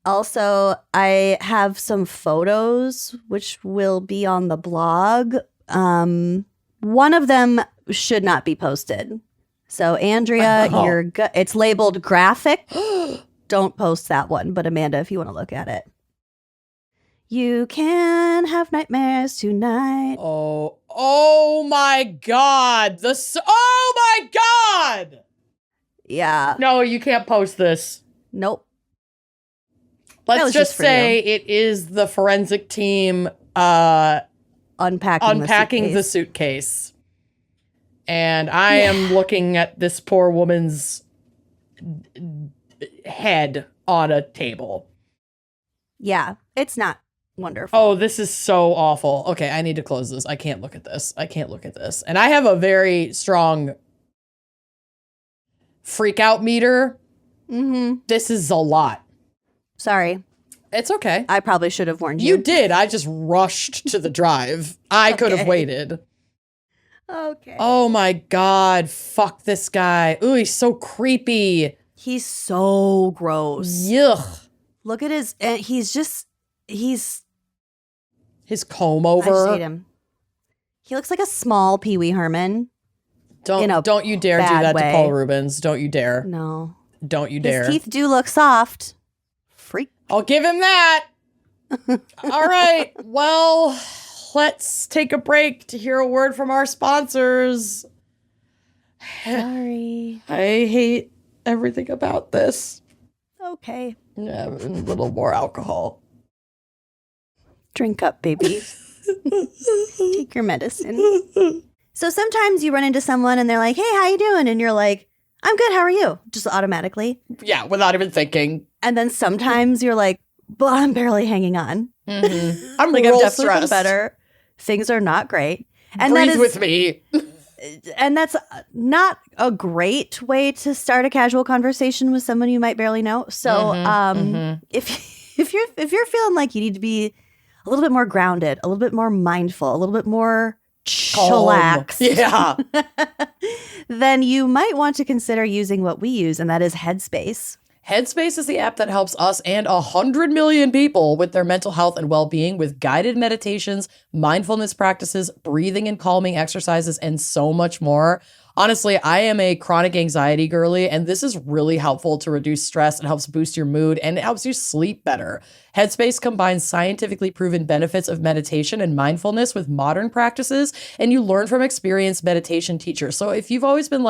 Also, I have some photos which will be on the blog. One of them should not be posted. So, Andrea, it's labeled graphic. Don't post that one. But Amanda, if you want to look at it. You can have nightmares tonight. Oh my God. Oh my God. Yeah. No, you can't post this. Nope. Let's just say it is the forensic team unpacking the suitcase. And I am looking at this poor woman's head on a table. Yeah, it's not wonderful. Oh, this is so awful. Okay, I need to close this. I can't look at this. And I have a very strong freak out meter. Mm-hmm. This is a lot. Sorry. It's okay. I probably should have warned you. You did. I just rushed to the drive. I could have waited. Okay. Oh my God. Fuck this guy. Ooh, he's so creepy. He's so gross. Yuck. Look at his, his comb over. I just hate him. He looks like a small Pee Wee Herman. Don't you dare do that to Paul Rubens. Don't you dare. No. Don't you dare. His teeth do look soft. Freak. I'll give him that. All right. Well, let's take a break to hear a word from our sponsors. Sorry. I hate everything about this. Okay. Yeah, a little more alcohol. Drink up, baby. Take your medicine. So sometimes you run into someone and they're like, hey, how you doing? And you're like, I'm good. How are you? Just automatically. Yeah, without even thinking. And then sometimes you're like, but I'm barely hanging on. Mm-hmm. I'm like, real I'm definitely stressed. Better. Things are not great. And breathe with me. And that's not a great way to start a casual conversation with someone you might barely know. So if you're feeling like you need to be a little bit more grounded, a little bit more mindful, a little bit more chillax, yeah, then you might want to consider using what we use, and that is Headspace. Headspace is the app that helps us and 100 million people with their mental health and well-being with guided meditations, mindfulness practices, breathing and calming exercises, and so much more. Honestly, I am a chronic anxiety girly, and this is really helpful to reduce stress. It helps boost your mood, and it helps you sleep better. Headspace combines scientifically proven benefits of meditation and mindfulness with modern practices, and you learn from experienced meditation teachers. So if you've always been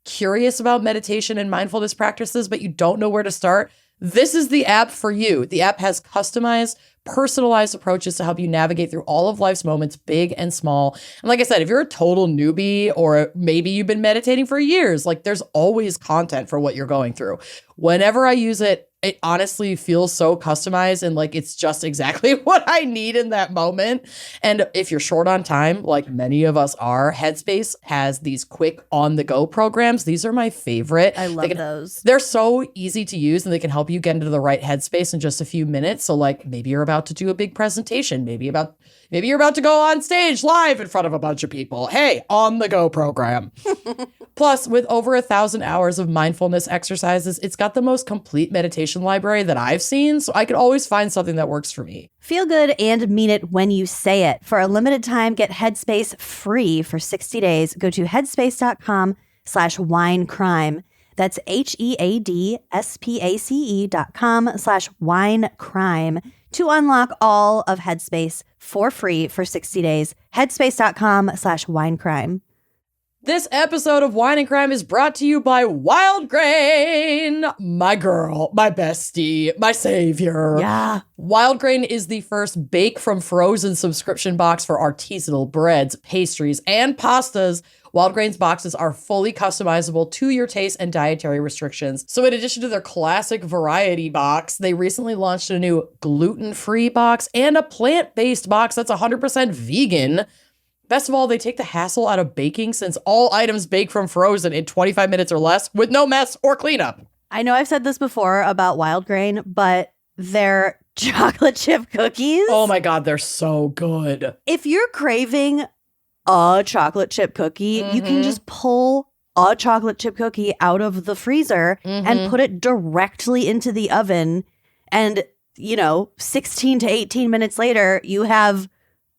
curious about meditation and mindfulness practices, but you don't know where to start, this is the app for you. The app has customized, personalized approaches to help you navigate through all of life's moments, big and small. And like I said, if you're a total newbie or maybe you've been meditating for years, there's always content for what you're going through. Whenever I use it, it honestly feels so customized and it's just exactly what I need in that moment. And if you're short on time, like many of us are, Headspace has these quick on-the-go programs. These are my favorite. I love those. They're so easy to use and they can help you get into the right headspace in just a few minutes. So maybe you're about to do a big presentation. Maybe you're about to go on stage live in front of a bunch of people. Hey, on-the-go program. Plus, with over 1,000 hours of mindfulness exercises, it's got the most complete meditation library that I've seen, so I could always find something that works for me. Feel good and mean it when you say it. For a limited time, get Headspace free for 60 days. Go to headspace.com/winecrime. That's HEADSPACE.com/winecrime to unlock all of Headspace for free for 60 days. Headspace.com/winecrime. This episode of Wine and Crime is brought to you by Wild Grain, my girl, my bestie, my savior. Yeah. Wild Grain is the first bake from frozen subscription box for artisanal breads, pastries, and pastas. Wild Grain's boxes are fully customizable to your taste and dietary restrictions. So in addition to their classic variety box, they recently launched a new gluten-free box and a plant-based box that's 100% vegan. Best of all, they take the hassle out of baking since all items bake from frozen in 25 minutes or less with no mess or cleanup. I know I've said this before about Wild Grain, but their chocolate chip cookies. Oh my God, they're so good. If you're craving a chocolate chip cookie, you can just pull a chocolate chip cookie out of the freezer and put it directly into the oven. And, 16 to 18 minutes later, you have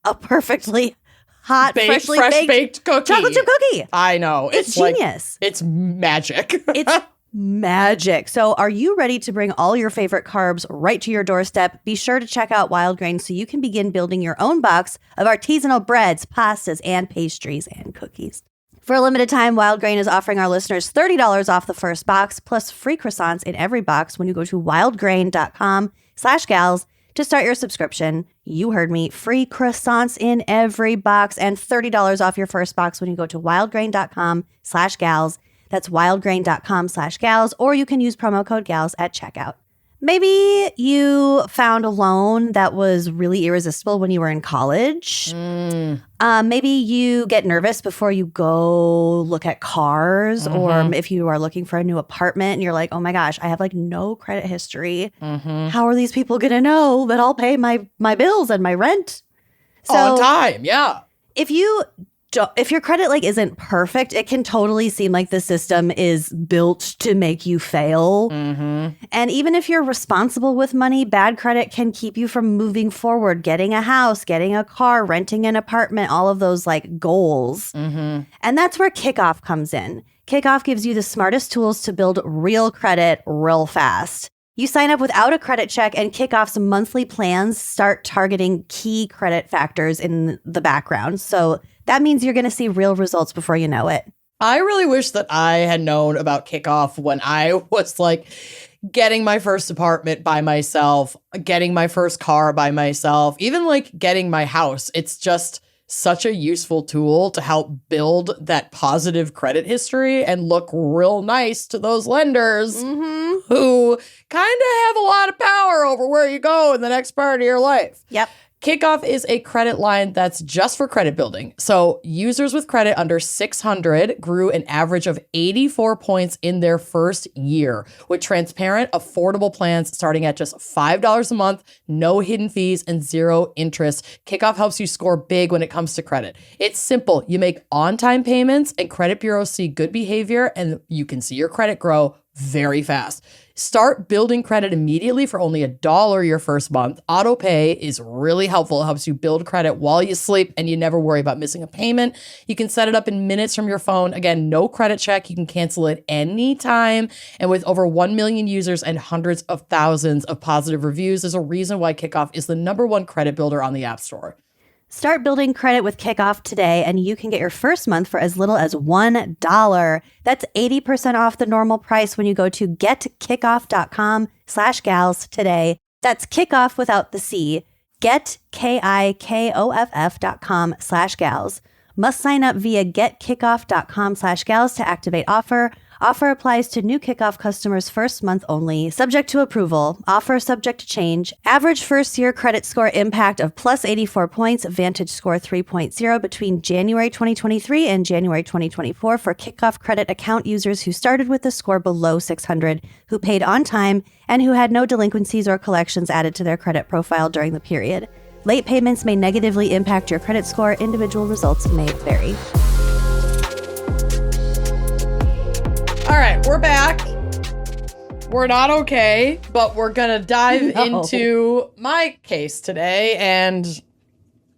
a perfectly hot, fresh baked cookie. Chocolate chip cookie. I know. It's genius. It's magic. It's magic. So are you ready to bring all your favorite carbs right to your doorstep? Be sure to check out Wild Grain so you can begin building your own box of artisanal breads, pastas, and pastries and cookies. For a limited time, Wild Grain is offering our listeners $30 off the first box plus free croissants in every box when you go to wildgrain.com/gals to start your subscription. You heard me. Free croissants in every box and $30 off your first box when you go to wildgrain.com/gals. That's wildgrain.com/gals, or you can use promo code gals at checkout. Maybe you found a loan that was really irresistible when you were in college. Maybe you get nervous before you go look at cars, or if you are looking for a new apartment and you're like, oh my gosh, I have no credit history. How are these people going to know that I'll pay my bills and my rent? On time, yeah. If your credit isn't perfect, it can totally seem like the system is built to make you fail. And even if you're responsible with money, bad credit can keep you from moving forward, getting a house, getting a car, renting an apartment, all of those goals. And that's where Kickoff comes in. Kickoff gives you the smartest tools to build real credit real fast. You sign up without a credit check, and Kickoff's monthly plans start targeting key credit factors in the background. So that means you're going to see real results before you know it. I really wish that I had known about Kickoff when I was getting my first apartment by myself, getting my first car by myself, even getting my house. It's just such a useful tool to help build that positive credit history and look real nice to those lenders who kind of have a lot of power over where you go in the next part of your life. Yep. Kickoff is a credit line that's just for credit building. So users with credit under 600 grew an average of 84 points in their first year with transparent, affordable plans starting at just $5 a month, no hidden fees, and zero interest. Kickoff helps you score big when it comes to credit. It's simple. You make on-time payments and credit bureaus see good behavior and you can see your credit grow very fast. Start building credit immediately for only $1 your first month. Auto pay is really helpful. It helps you build credit while you sleep and you never worry about missing a payment. You can set it up in minutes from your phone. Again, no credit check. You can cancel it anytime. And with over 1 million users and hundreds of thousands of positive reviews, there's a reason why Kickoff is the #1 credit builder on the App Store. Start building credit with Kickoff today, and you can get your first month for as little as $1. That's 80% off the normal price when you go to getkickoff.com/gals today. That's kickoff without the C. getkickoff.com/gals. Must sign up via getkickoff.com/gals to activate offer. Offer applies to new Kickoff customers first month only. Subject to approval. Offer subject to change. Average first year credit score impact of plus 84 points. Vantage score 3.0 between January 2023 and January 2024 for Kickoff credit account users who started with a score below 600, who paid on time, and who had no delinquencies or collections added to their credit profile during the period. Late payments may negatively impact your credit score. Individual results may vary. All right, we're back. We're not okay, but we're going to dive into my case today. And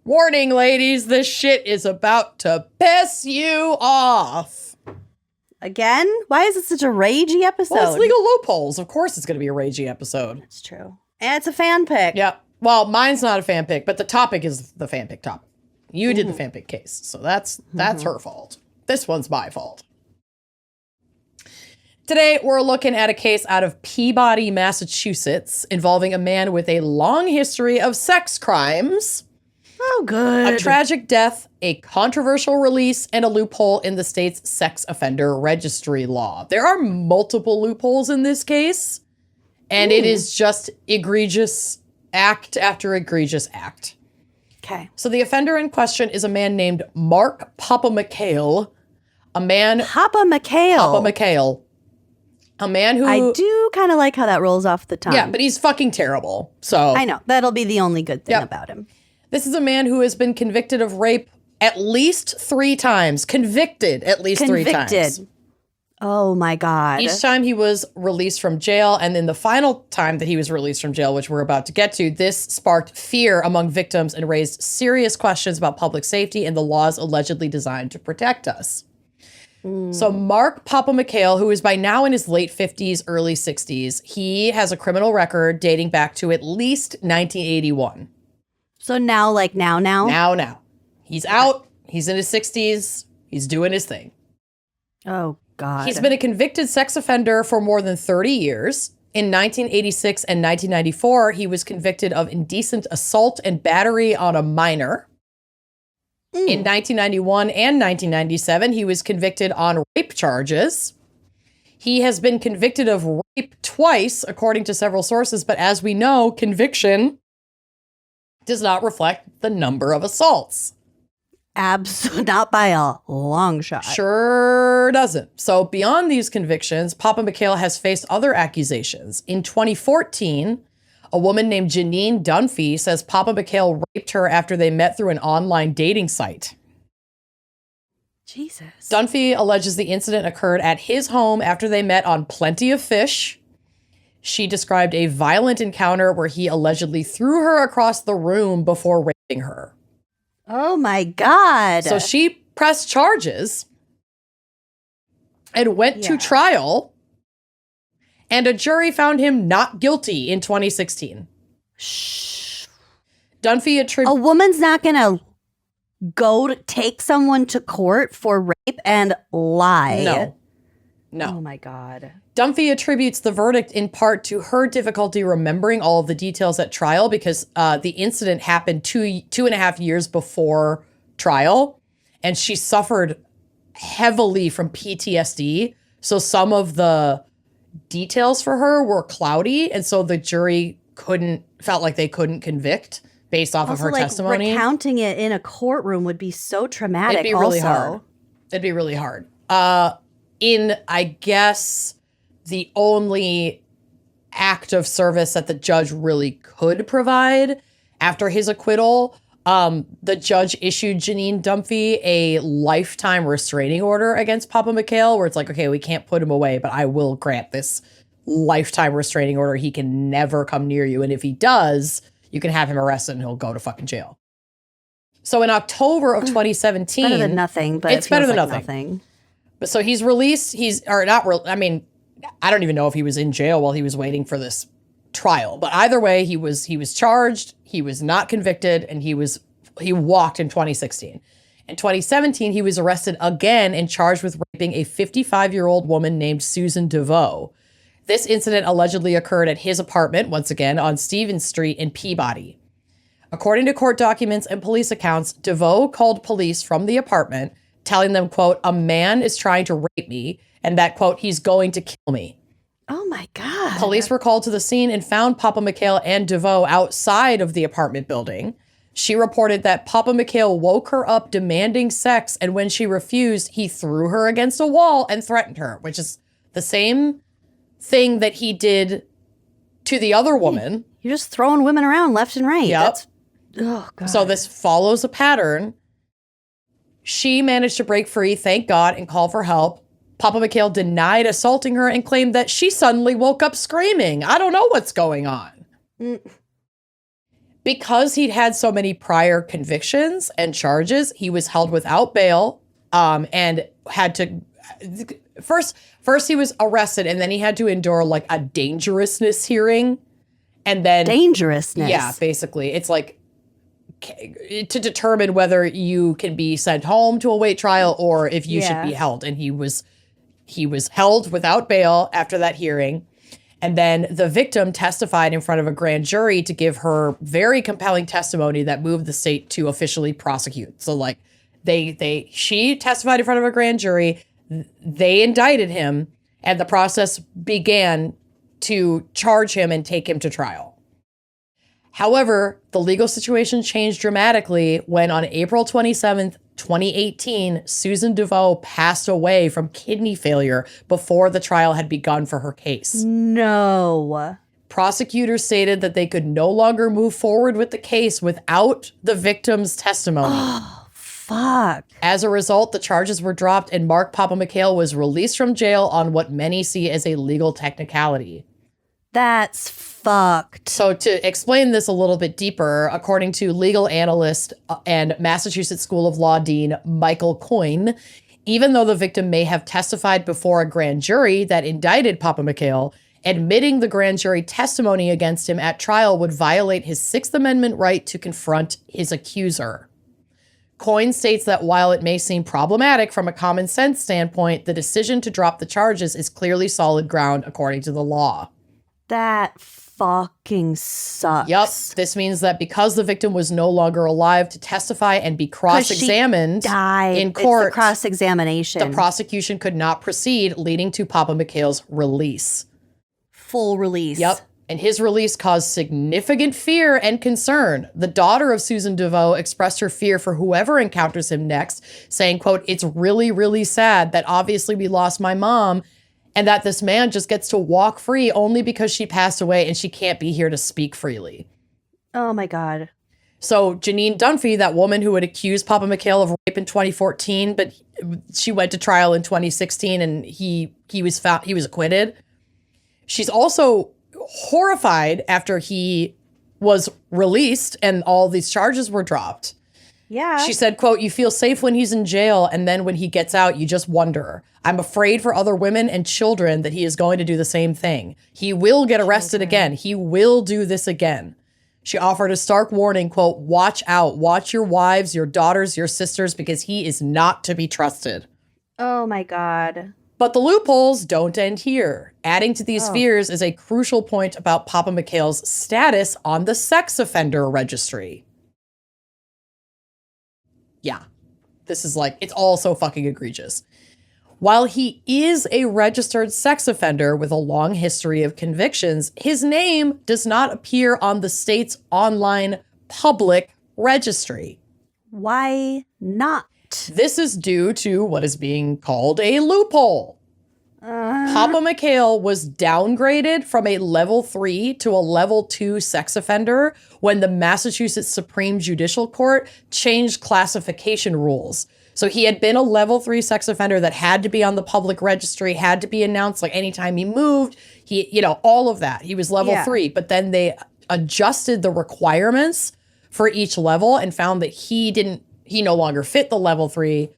warning, ladies, this shit is about to piss you off. Again? Why is it such a ragey episode? Well, it's Legal Loopholes. Of course it's going to be a ragey episode. It's true. And it's a fan pick. Yeah. Well, mine's not a fan pick, but the topic is the fan pick topic. You did the fan pick case, so that's her fault. This one's my fault. Today, we're looking at a case out of Peabody, Massachusetts, involving a man with a long history of sex crimes. Oh, good. A tragic death, a controversial release, and a loophole in the state's sex offender registry law. There are multiple loopholes in this case, and it is just egregious act after egregious act. Okay. So the offender in question is a man named Mark Papamechail, a man... Papamechail. A man who... I do kind of like how that rolls off the tongue. Yeah, but he's fucking terrible. So I know. That'll be the only good thing about him. This is a man who has been convicted of rape at least 3 times. Convicted at least 3 times. Oh, my God. Each time he was released from jail, and then the final time that he was released from jail, which we're about to get to, this sparked fear among victims and raised serious questions about public safety and the laws allegedly designed to protect us. So Mark Papamechail, who is by now in his late 50s, early 60s, he has a criminal record dating back to at least 1981. So now, like now? Now. He's out. He's in his 60s. He's doing his thing. Oh, God. He's been a convicted sex offender for more than 30 years. In 1986 and 1994, he was convicted of indecent assault and battery on a minor. In 1991 and 1997, he was convicted on rape charges. He has been convicted of rape twice, according to several sources, but as we know, conviction does not reflect the number of assaults. Not by a long shot. Sure doesn't. So beyond these convictions, Papamechail has faced other accusations. In 2014, a woman named Janine Dunphy says Papamechail raped her after they met through an online dating site. Jesus. Dunphy alleges the incident occurred at his home after they met on Plenty of Fish. She described a violent encounter where he allegedly threw her across the room before raping her. Oh, my God. So she pressed charges and went to trial. And a jury found him not guilty in 2016. Shh. Dunphy attributed... A woman's not going to go to take someone to court for rape and lie. No. Oh, my God. Dunphy attributes the verdict in part to her difficulty remembering all of the details at trial because the incident happened 2.5 years before trial. And she suffered heavily from PTSD. So some of the details for her were cloudy, and so the jury felt like they couldn't convict based off of her testimony. Recounting it in a courtroom would be so traumatic. It'd be really hard. It'd be really hard. In, I guess, the only act of service that the judge really could provide after his acquittal, the judge issued Janine Dunphy a lifetime restraining order against Papamechail, where it's like, okay, we can't put him away, but I will grant this lifetime restraining order. He can never come near you. And if he does, you can have him arrested and he'll go to fucking jail. So in October of 2017... Better than nothing, but it's better than nothing. But so he's released. I don't even know if he was in jail while he was waiting for this trial. But either way, he was charged, he was not convicted, and he walked in 2016. In 2017, he was arrested again and charged with raping a 55-year-old woman named Susan DeVoe. This incident allegedly occurred at his apartment, once again, on Stevens Street in Peabody. According to court documents and police accounts, DeVoe called police from the apartment, telling them, quote, "A man is trying to rape me," and that, quote, "he's going to kill me." Oh my God. Police were called to the scene and found Papamechail and DeVoe outside of the apartment building. She reported that Papamechail woke her up demanding sex, and when she refused, he threw her against a wall and threatened her, which is the same thing that he did to the other woman. You're just throwing women around left and right. Yep. Oh, God. So this follows a pattern. She managed to break free, thank God, and call for help. Papamechail denied assaulting her and claimed that she suddenly woke up screaming. I don't know what's going on. Because he'd had so many prior convictions and charges, he was held without bail and had to... First he was arrested, and then he had to endure like a dangerousness hearing. And then... Dangerousness? Yeah, basically. It's like to determine whether you can be sent home to await trial or if you should be held. And he was held without bail after that hearing. And then the victim testified in front of a grand jury to give her very compelling testimony that moved the state to officially prosecute. So like she testified in front of a grand jury, they indicted him, and the process began to charge him and take him to trial. However, the legal situation changed dramatically when on April 27th, 2018, Susan DeVoe passed away from kidney failure before the trial had begun for her case. No. Prosecutors stated that they could no longer move forward with the case without the victim's testimony. Oh, fuck. As a result, the charges were dropped and Mark Papamechail was released from jail on what many see as a legal technicality. That's fucked. So to explain this a little bit deeper, according to legal analyst and Massachusetts School of Law Dean Michael Coyne, even though the victim may have testified before a grand jury that indicted Papamechail, admitting the grand jury testimony against him at trial would violate his Sixth Amendment right to confront his accuser. Coyne states that while it may seem problematic from a common sense standpoint, the decision to drop the charges is clearly solid ground according to the law. That fucking sucks. Yep. This means that because the victim was no longer alive to testify and be cross-examined in court, it's the cross-examination. The prosecution could not proceed, leading to Papamechail's release. Full release. Yep. And his release caused significant fear and concern. The daughter of Susan DeVoe expressed her fear for whoever encounters him next, saying, quote, "It's really, really sad that obviously we lost my mom and that this man just gets to walk free only because she passed away and she can't be here to speak freely." Oh my God. So Janine Dunphy, that woman who had accused Papamechail of rape in 2014, but she went to trial in 2016 and he was acquitted. She's also horrified after he was released and all these charges were dropped. Yeah. She said, quote, "You feel safe when he's in jail, and then when he gets out, you just wonder. I'm afraid for other women and children that he is going to do the same thing. He will get arrested again. He will do this again." She offered a stark warning, quote, "Watch out. Watch your wives, your daughters, your sisters, because he is not to be trusted." Oh my God. But the loopholes don't end here. Adding to these fears is a crucial point about Papamechail's status on the sex offender registry. Yeah, this is like, it's all so fucking egregious. While he is a registered sex offender with a long history of convictions, his name does not appear on the state's online public registry. Why not? This is due to what is being called a loophole. Papamechail was downgraded from a level 3 to a level 2 sex offender when the Massachusetts Supreme Judicial Court changed classification rules. So he had been a level 3 sex offender that had to be on the public registry, had to be announced like anytime he moved, all of that. He was level 3, but then they adjusted the requirements for each level and found that he no longer fit the level 3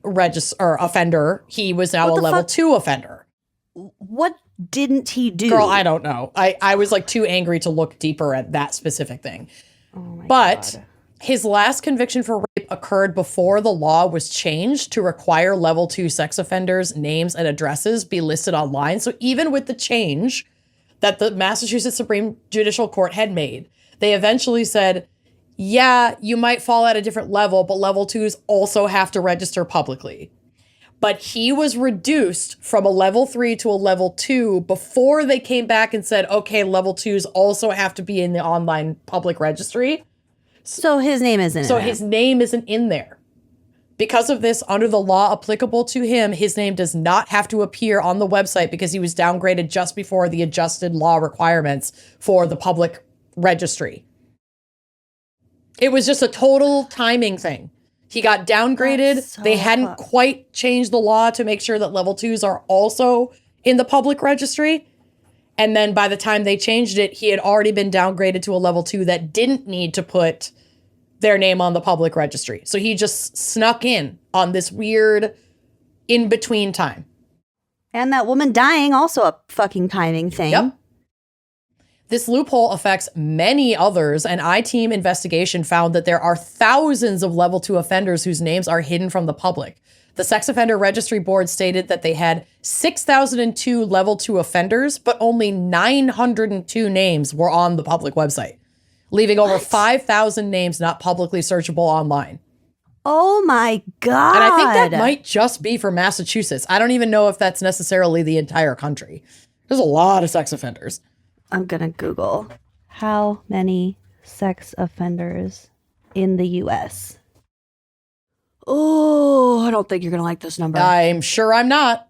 offender. He was now a level 2 offender. What didn't he do? Girl, I don't know. I was like too angry to look deeper at that specific thing. Oh my God. God. His last conviction for rape occurred before the law was changed to require level 2 sex offenders' names and addresses be listed online. So even with the change that the Massachusetts Supreme Judicial Court had made, they eventually said, yeah, you might fall at a different level, but level 2s also have to register publicly. But he was reduced from a level 3 to a level 2 before they came back and said, okay, level 2s also have to be in the online public registry. So his name isn't in there. So his name isn't in there. Because of this, under the law applicable to him, his name does not have to appear on the website because he was downgraded just before the adjusted law requirements for the public registry. It was just a total timing thing. He got downgraded. So they hadn't quite changed the law to make sure that level 2s are also in the public registry. And then by the time they changed it, he had already been downgraded to a level 2 that didn't need to put their name on the public registry. So he just snuck in on this weird in-between time. And that woman dying, also a fucking timing thing. Yep. This loophole affects many others. An I-team investigation found that there are thousands of level 2 offenders whose names are hidden from the public. The Sex Offender Registry Board stated that they had 6,002 level 2 offenders, but only 902 names were on the public website, leaving over 5,000 names not publicly searchable online. Oh my God. And I think that might just be for Massachusetts. I don't even know if that's necessarily the entire country. There's a lot of sex offenders. I'm going to Google how many sex offenders in the U.S. Oh, I don't think you're going to like this number. I'm sure I'm not.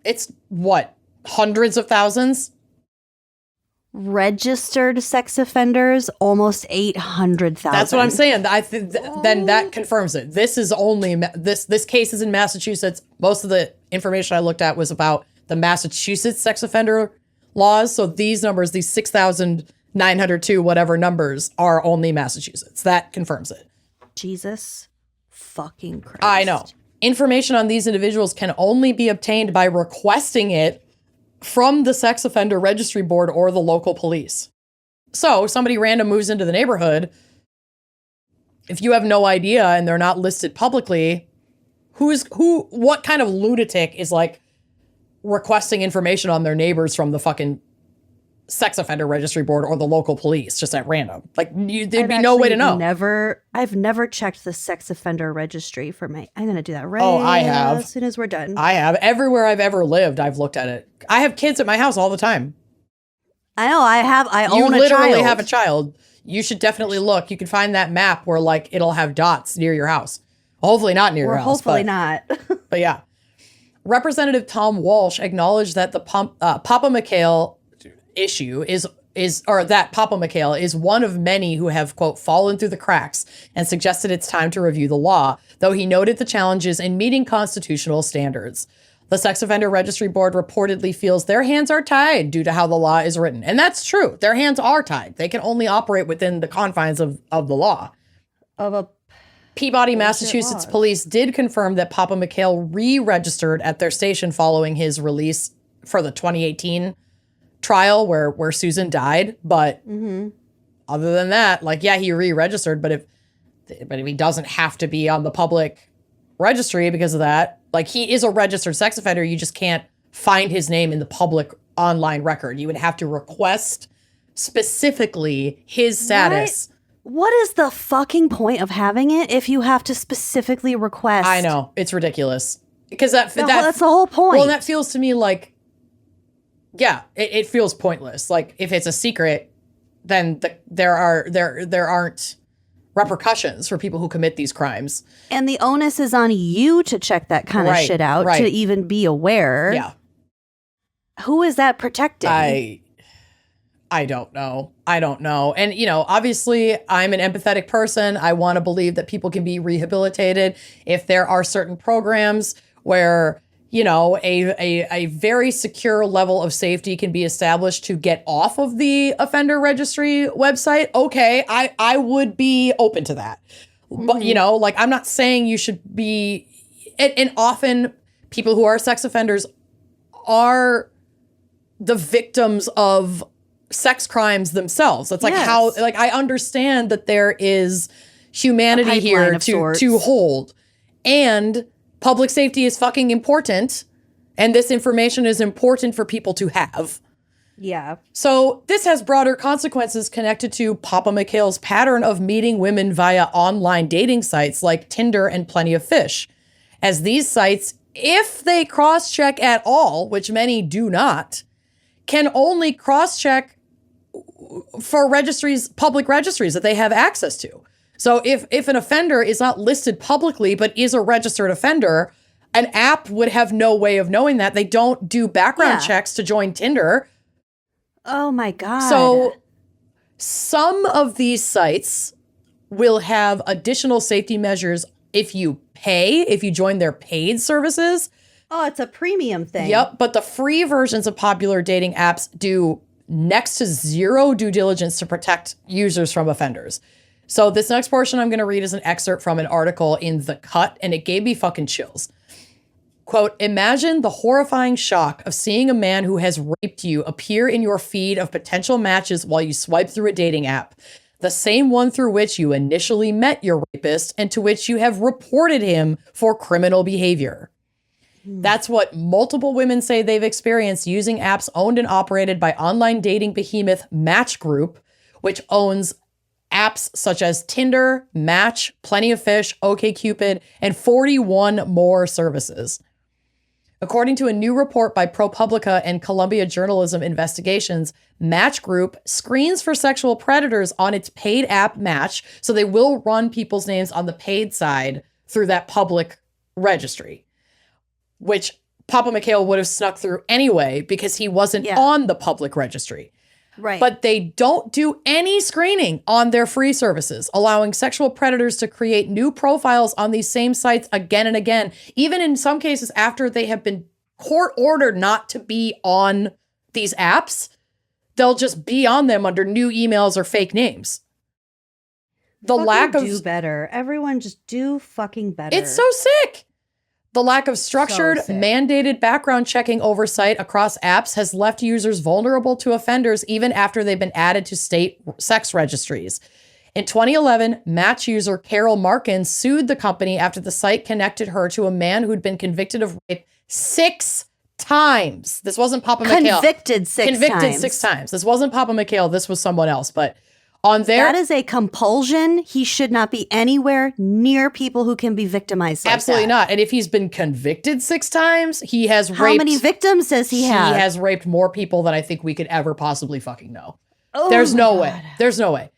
It's what? Hundreds of thousands? Registered sex offenders, almost 800,000. That's what I'm saying. I think then that confirms it. This is only this case is in Massachusetts. Most of the information I looked at was about the Massachusetts sex offender laws. So these numbers, these 6,902 whatever numbers, are only Massachusetts. That confirms it. Jesus fucking Christ. I know. Information on these individuals can only be obtained by requesting it from the Sex Offender Registry Board or the local police. So somebody random moves into the neighborhood. If you have no idea and they're not listed publicly, what kind of lunatic is like requesting information on their neighbors from the fucking Sex Offender Registry Board or the local police just at random? Like there'd be no way to know. I've never checked the Sex Offender Registry for I'm going to do that right. Oh, I have. As soon as we're done. I have. Everywhere I've ever lived, I've looked at it. I have kids at my house all the time. I know. I own a child. You literally have a child. You should definitely look. You can find that map where like it'll have dots near your house. Hopefully not near your house. Hopefully not. But yeah. Representative Tom Walsh acknowledged that the Papamechail issue that Papamechail is one of many who have, quote, fallen through the cracks and suggested it's time to review the law, though he noted the challenges in meeting constitutional standards. The Sex Offender Registry Board reportedly feels their hands are tied due to how the law is written. And that's true. Their hands are tied. They can only operate within the confines of the law. Of a Peabody, Massachusetts police did confirm that Papamechail re-registered at their station following his release for the 2018 trial where Susan died. But other than that, like, yeah, he re-registered, but if he doesn't have to be on the public registry because of that, like, he is a registered sex offender. You just can't find his name in the public online record. You would have to request specifically his status. What is the fucking point of having it if you have to specifically request? I know. It's ridiculous. Because that's the whole point. Well, that feels to me like, yeah, it feels pointless. Like, if it's a secret, then there aren't repercussions for people who commit these crimes. And the onus is on you to check that kind of shit out, to even be aware. Yeah. Who is that protecting? I don't know. And, obviously I'm an empathetic person. I want to believe that people can be rehabilitated if there are certain programs where, a very secure level of safety can be established to get off of the offender registry website. Okay, I would be open to that. But, I'm not saying you should be, and often people who are sex offenders are the victims of sex crimes themselves. That's like how, I understand that there is humanity here to hold, and public safety is fucking important, and this information is important for people to have. Yeah. So this has broader consequences connected to Papamechail's pattern of meeting women via online dating sites like Tinder and Plenty of Fish, as these sites, if they cross-check at all, which many do not, can only cross-check for public registries that they have access to. So if an offender is not listed publicly but is a registered offender, an app would have no way of knowing that. They don't do background checks to join Tinder. Oh my God. So some of these sites will have additional safety measures if you join their paid services. Oh, it's a premium thing. Yep, but the free versions of popular dating apps do next to zero due diligence to protect users from offenders. So this next portion I'm going to read is an excerpt from an article in The Cut, and it gave me fucking chills. Quote, imagine the horrifying shock of seeing a man who has raped you appear in your feed of potential matches while you swipe through a dating app, the same one through which you initially met your rapist and to which you have reported him for criminal behavior. That's what multiple women say they've experienced using apps owned and operated by online dating behemoth Match Group, which owns apps such as Tinder, Match, Plenty of Fish, OkCupid, and 41 more services. According to a new report by ProPublica and Columbia Journalism Investigations, Match Group screens for sexual predators on its paid app Match, so they will run people's names on the paid side through that public registry, which Papamechail would have snuck through anyway because he wasn't on the public registry. Right. But they don't do any screening on their free services, allowing sexual predators to create new profiles on these same sites again and again, even in some cases after they have been court ordered not to be on these apps. They'll just be on them under new emails or fake names. The lack of... do better. Everyone just do fucking better. It's so sick. The lack of structured, mandated background checking oversight across apps has left users vulnerable to offenders even after they've been added to state sex registries. In 2011, Match user Carol Markin sued the company after the site connected her to a man who'd been convicted of rape 6 times. This wasn't Papamechail. Convicted 6 times. This wasn't Papamechail. This was someone else. But on there, that is a compulsion. He should not be anywhere near people who can be victimized like absolutely that. not. And if he's been convicted 6 times, he has raped... How many victims does he have? He has raped more people than I think we could ever possibly fucking know. Oh, There's no way. There's no way.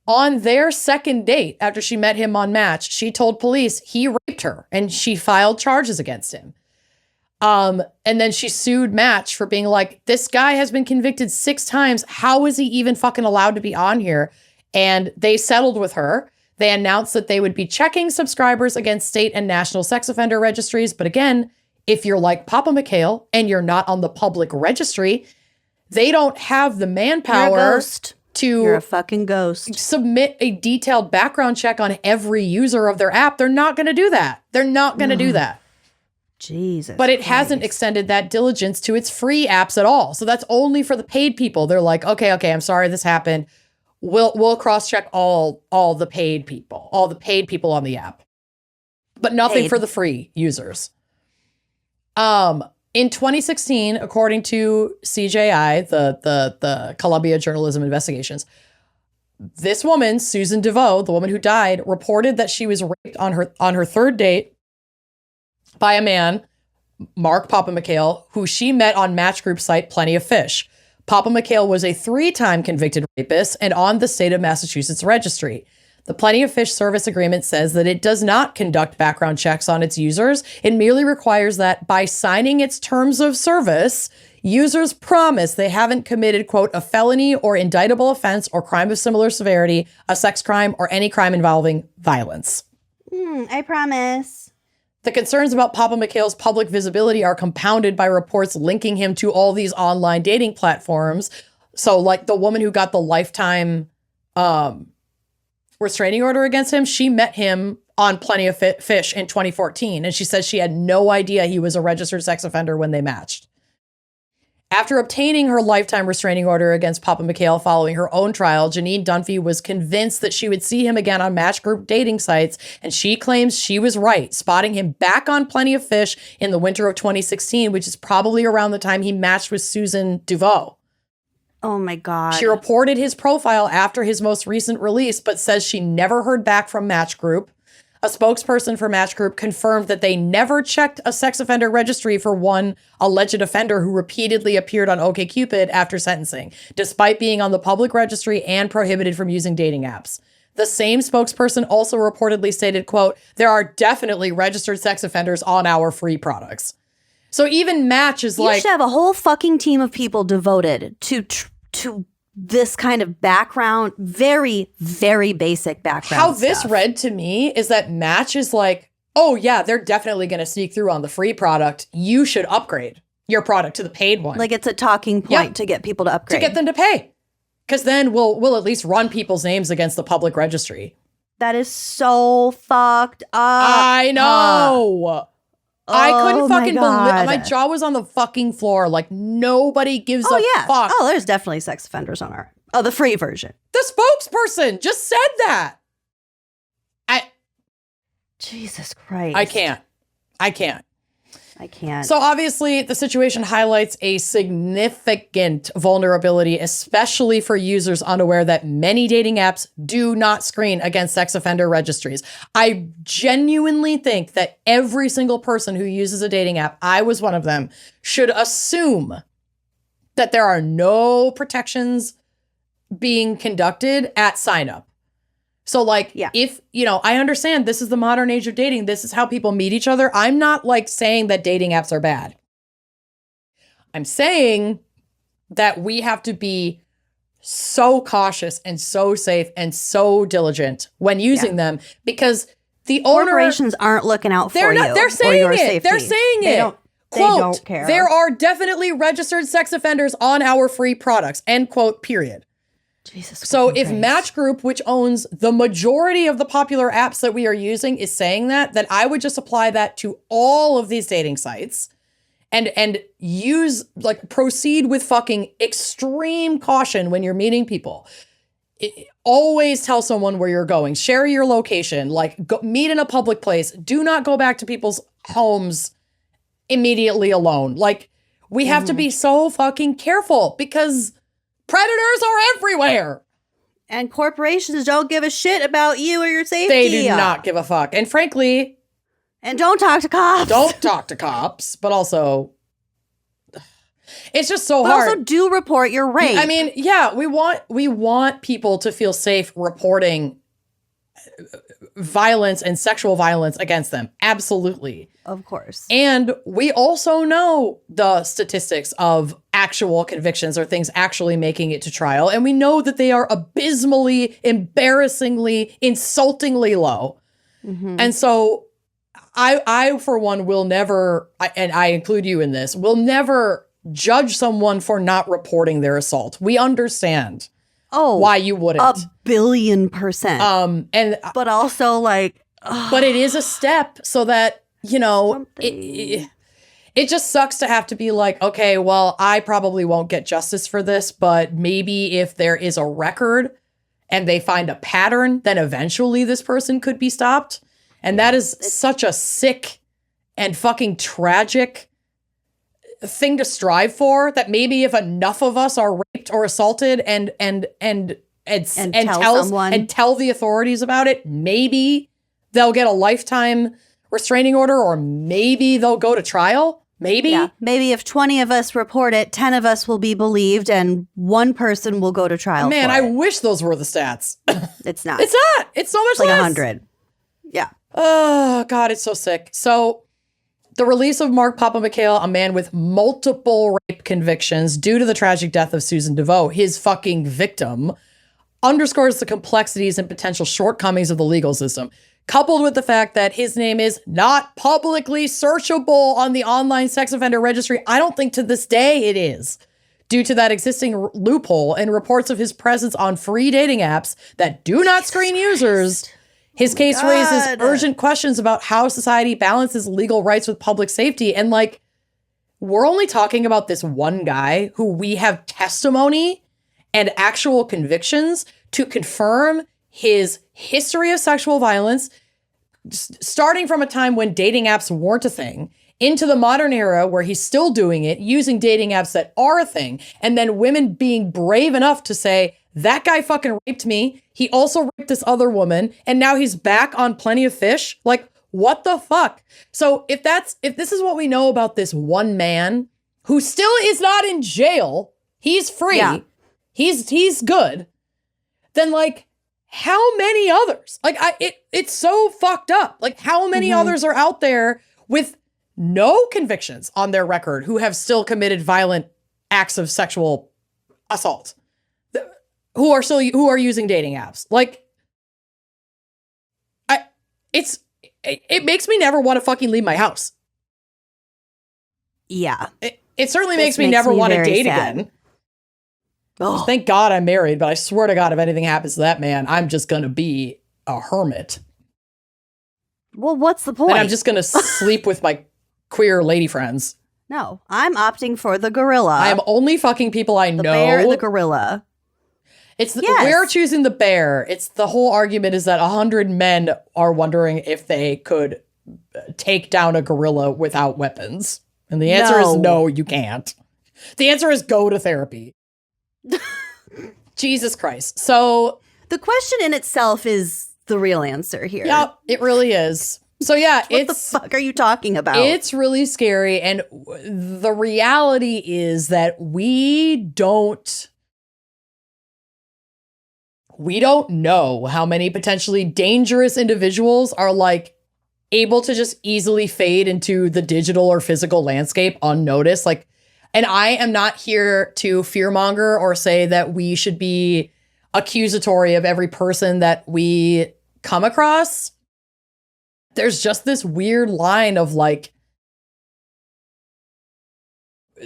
On their second date, after she met him on Match, she told police he raped her and she filed charges against him. And then she sued Match for being like, this guy has been convicted 6 times. How is he even fucking allowed to be on here? And they settled with her. They announced that they would be checking subscribers against state and national sex offender registries. But again, if you're like Papamechail and you're not on the public registry, they don't have the manpower You're a ghost. to You're a fucking ghost. submit a detailed background check on every user of their app. They're not going to do that. They're not going to do that. Jesus. But it hasn't extended that diligence to its free apps at all. So that's only for the paid people. They're like, okay, I'm sorry this happened. We'll cross-check all the paid people on the app. But nothing for the free users. In 2016, according to CJI, the Columbia Journalism Investigations, this woman, Susan DeVoe, the woman who died, reported that she was raped on her third date by a man, Mark Papamechail, who she met on Match Group site Plenty of Fish. Papamechail was a 3-time convicted rapist and on the state of Massachusetts registry. The Plenty of Fish service agreement says that it does not conduct background checks on its users. It merely requires that by signing its terms of service, users promise they haven't committed, quote, a felony or indictable offense or crime of similar severity, a sex crime, or any crime involving violence. I promise. The concerns about Papamechail's public visibility are compounded by reports linking him to all these online dating platforms. So, like the woman who got the lifetime restraining order against him, she met him on Plenty of Fish in 2014, and she says she had no idea he was a registered sex offender when they matched. After obtaining her lifetime restraining order against Papamechail following her own trial, Janine Dunphy was convinced that she would see him again on Match Group dating sites, and she claims she was right, spotting him back on Plenty of Fish in the winter of 2016, which is probably around the time he matched with Susan Duveau. Oh my God. She reported his profile after his most recent release, but says she never heard back from Match Group. A spokesperson for Match Group confirmed that they never checked a sex offender registry for one alleged offender who repeatedly appeared on OkCupid after sentencing, despite being on the public registry and prohibited from using dating apps. The same spokesperson also reportedly stated, quote, there are definitely registered sex offenders on our free products. So even Match is like... You should have a whole fucking team of people devoted to this kind of background, very, very basic background How this stuff. read to me is that Match is like, oh yeah, they're definitely going to sneak through on the free product. You should upgrade your product to the paid one. Like it's a talking point to get people to upgrade. To get them to pay. Because then we'll at least run people's names against the public registry. That is so fucked up. I know. I couldn't fucking believe my God. jaw was on the fucking floor. Like nobody gives a fuck. Oh, there's definitely sex offenders on the free version. The spokesperson just said that. Jesus Christ. I can't. So So obviously the situation highlights a significant vulnerability, especially for users unaware that many dating apps do not screen against sex offender registries. I genuinely think that every single person who uses a dating app, I was one of them, should assume that there are no protections being conducted at sign up. So like, if, I understand this is the modern age of dating. This is how people meet each other. I'm not like saying that dating apps are bad. I'm saying that we have to be so cautious and so safe and so diligent when using them because the corporations aren't looking out for you. They're saying or your it. Safety. They're saying they it. Don't, quote, they don't care. There are definitely registered sex offenders on our free products, end quote, period. Jesus So if Christ. Match Group, which owns the majority of the popular apps that we are using, is saying that, then I would just apply that to all of these dating sites and use, like, proceed with fucking extreme caution when you're meeting people. Always tell someone where you're going. Share your location. Like, meet in a public place. Do not go back to people's homes immediately alone. Like, we have to be so fucking careful because predators are everywhere. And corporations don't give a shit about you or your safety. They do not give a fuck. And frankly... And don't talk to cops. Don't talk to cops, but also... It's just so but hard. also do report your rape. I mean, yeah, we want people to feel safe reporting violence and sexual violence against them. Absolutely. Of course. And we also know the statistics of actual convictions or things actually making it to trial. And we know that they are abysmally, embarrassingly, insultingly low. Mm-hmm. And so I, for one, will never, and I include you in this, will never judge someone for not reporting their assault. We understand why you wouldn't. 1,000,000,000%. But also like... But it is a step so that, it just sucks to have to be like, okay, well, I probably won't get justice for this, but maybe if there is a record and they find a pattern, then eventually this person could be stopped. And that is such a sick and fucking tragic thing to strive for, that maybe if enough of us are raped or assaulted and tell the authorities about it, maybe they'll get a lifetime restraining order, or maybe they'll go to trial. Maybe. Yeah. Maybe if 20 of us report it, 10 of us will be believed and one person will go to trial. Man, for I it. wish those were the stats. It's not. It's not. It's so much It's like less. 100. Yeah. Oh, God, it's so sick. So the release of Mark Papamechail, a man with multiple rape convictions due to the tragic death of Susan DeVoe, his fucking victim, underscores the complexities and potential shortcomings of the legal system, coupled with the fact that his name is not publicly searchable on the online sex offender registry. I don't think to this day it is, due to that existing loophole and reports of his presence on free dating apps that do not screen users. His case raises urgent questions about how society balances legal rights with public safety. And like, we're only talking about this one guy who we have testimony and actual convictions to confirm his history of sexual violence, starting from a time when dating apps weren't a thing, into the modern era where he's still doing it, using dating apps that are a thing, and then women being brave enough to say, that guy fucking raped me. He also raped this other woman, and now he's back on Plenty of Fish. Like, what the fuck? So if this is what we know about this one man who still is not in jail, he's free. Yeah. He's good. Then like, how many others? Like it's so fucked up. Like how many others are out there with no convictions on their record who have still committed violent acts of sexual assault, who are using dating apps? Like it makes me never want to fucking leave my house. Yeah. It certainly makes me never want to date again. Oh. Thank God I'm married, but I swear to God, if anything happens to that man, I'm just going to be a hermit. Well, what's the point? And I'm just going to sleep with my queer lady friends. No, I'm opting for the gorilla. I am only fucking people I know. The bear and the gorilla. We're choosing the bear. It's the whole argument is that 100 men are wondering if they could take down a gorilla without weapons. And the answer is no, you can't. The answer is go to therapy. Jesus Christ. So the question in itself is the real answer here. Yeah, it really is. So yeah, what the fuck are you talking about? It's really scary. And the reality is that we don't know how many potentially dangerous individuals are like able to just easily fade into the digital or physical landscape unnoticed. Like, and I am not here to fearmonger or say that we should be accusatory of every person that we come across. There's just this weird line of like,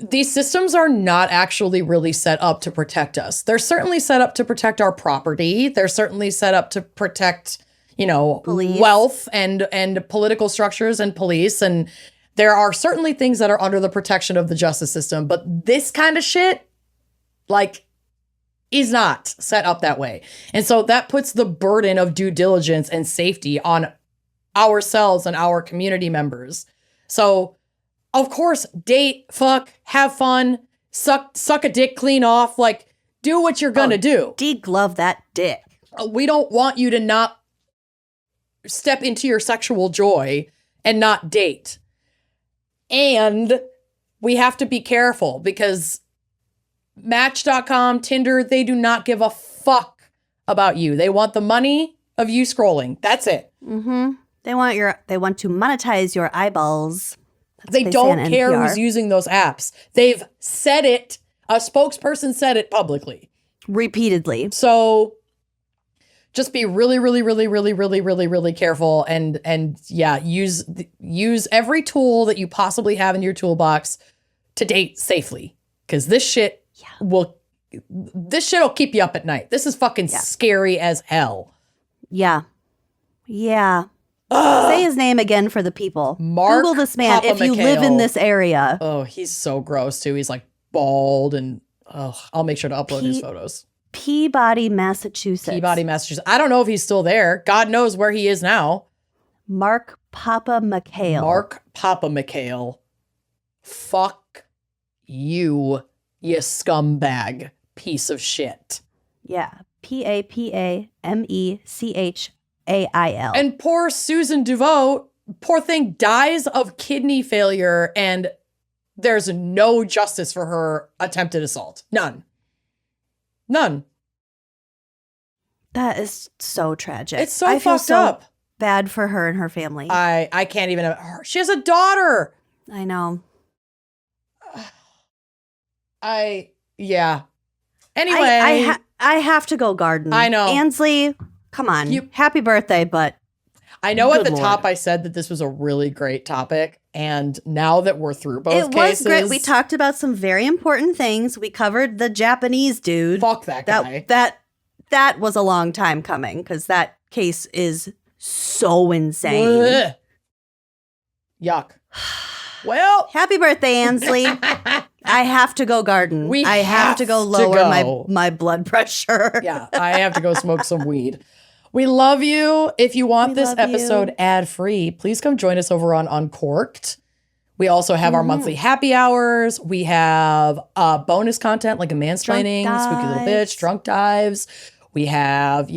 these systems are not actually really set up to protect us. They're certainly set up to protect our property. They're certainly set up to protect, police. Wealth and political structures and police. And there are certainly things that are under the protection of the justice system. But this kind of shit, like, is not set up that way. And so that puts the burden of due diligence and safety on ourselves and our community members. So, of course, date, fuck, have fun, suck a dick clean off, like, do what you're gonna do. Deglove that dick. We don't want you to not step into your sexual joy and not date. And we have to be careful because Match.com, Tinder, they do not give a fuck about you. They want the money of you scrolling. That's it. Mm-hmm. They want to monetize your eyeballs. They don't care who's using those apps. They've said it. A spokesperson said it publicly. Repeatedly. So just be really, really, really, really, really, really, really careful and yeah, use every tool that you possibly have in your toolbox to date safely. Because this shit will keep you up at night. This is fucking scary as hell. Yeah. Yeah. Say his name again for the people. Mark Google this man if you live in this area. Oh, he's so gross too. He's like bald and I'll make sure to upload his photos. Peabody, Massachusetts. I don't know if he's still there. God knows where he is now. Mark Papamechail. Fuck you scumbag piece of shit. Yeah. Papamechail. And poor Susan DeVoe, poor thing, dies of kidney failure and there's no justice for her attempted assault. None. That is so tragic. It's so I feel fucked so up. bad for her and her family. I can't even. She has a daughter. I know. Yeah. Anyway. I have to go garden. I know. Ansley, come on. Happy birthday, but I know at the Lord. top I said that this was a really great topic. And now that we're through both it cases. was great. We talked about some very important things. We covered the Japanese dude. Fuck that guy. That was a long time coming because that case is so insane. Ugh. Yuck. Well. Happy birthday, Ansley. I have to go garden. I have to go lower my blood pressure. Yeah, I have to go smoke some weed. We love you. If you want this episode ad-free, please come join us over on Uncorked. We also have our monthly happy hours. We have bonus content like a mansplaining, spooky little bitch, drunk dives. We have,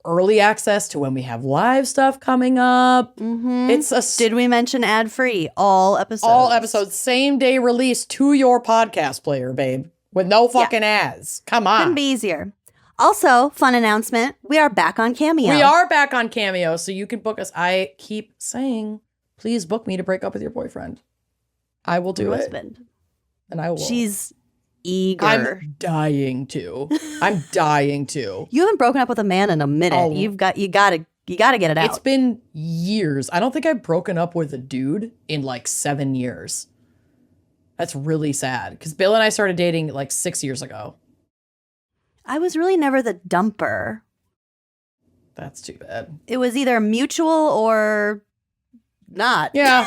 early access to when we have live stuff coming up. Mm-hmm. Did we mention ad-free? All episodes. All episodes, same day release to your podcast player, babe, with no fucking ads. Come on. Couldn't be easier. Also, fun announcement, we are back on Cameo. We are back on Cameo, so you can book us. I keep saying, please book me to break up with your boyfriend. I will do it. And I will. She's eager. I'm dying to. You haven't broken up with a man in a minute. Oh. You gotta get it out. It's been years. I don't think I've broken up with a dude in like 7 years. That's really sad because Bill and I started dating like 6 years ago. I was really never the dumper. That's too bad. It was either mutual or not. Yeah.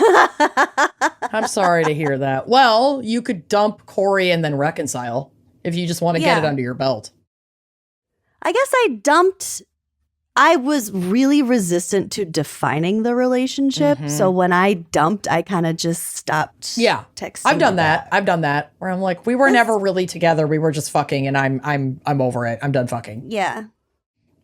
I'm sorry to hear that. Well, you could dump Corey and then reconcile if you just want to get it under your belt. I guess I was really resistant to defining the relationship. Mm-hmm. So when I dumped, I kind of just stopped texting. I've done that. Where I'm like, we were never really together. We were just fucking and I'm over it. I'm done fucking. Yeah.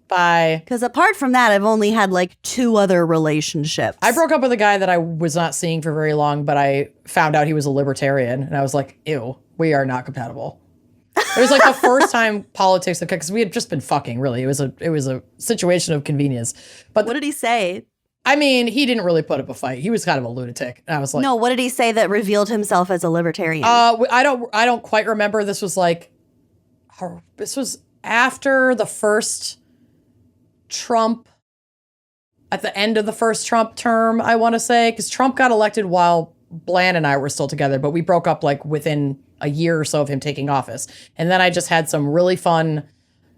Bye. Because apart from that, I've only had like 2 other relationships. I broke up with a guy that I was not seeing for very long, but I found out he was a libertarian and I was like, ew, we are not compatible. It was like the first time politics, because we had just been fucking, really. It was a situation of convenience. But what did he say? I mean, he didn't really put up a fight. He was kind of a lunatic. And I was like, no, what did he say that revealed himself as a libertarian? I don't quite remember. This was after the first Trump, at the end of the first Trump term, I want to say, because Trump got elected while Bland and I were still together, but we broke up like within a year or so of him taking office. And then I just had some really fun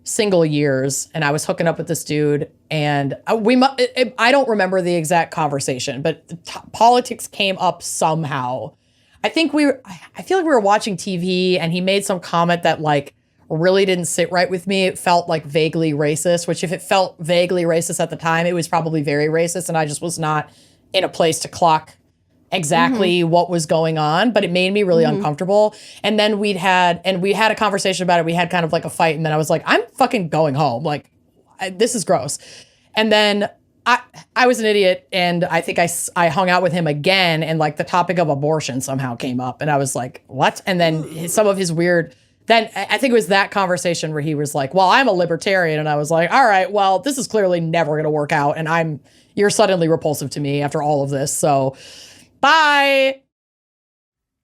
single years and I was hooking up with this dude and I don't remember the exact conversation, but politics came up somehow. I feel like we were watching TV and he made some comment that like really didn't sit right with me. It felt like vaguely racist, which if it felt vaguely racist at the time, it was probably very racist and I just was not in a place to clock exactly what was going on, but it made me really uncomfortable. And then we had a conversation about it. We had kind of like a fight and then I was like, I'm fucking going home. Like, this is gross. And then I was an idiot and I think I hung out with him again and like the topic of abortion somehow came up and I was like, what? And then some of his weird, then I think it was that conversation where he was like, well, I'm a libertarian. And I was like, all right, well, this is clearly never going to work out. And you're suddenly repulsive to me after all of this. So bye.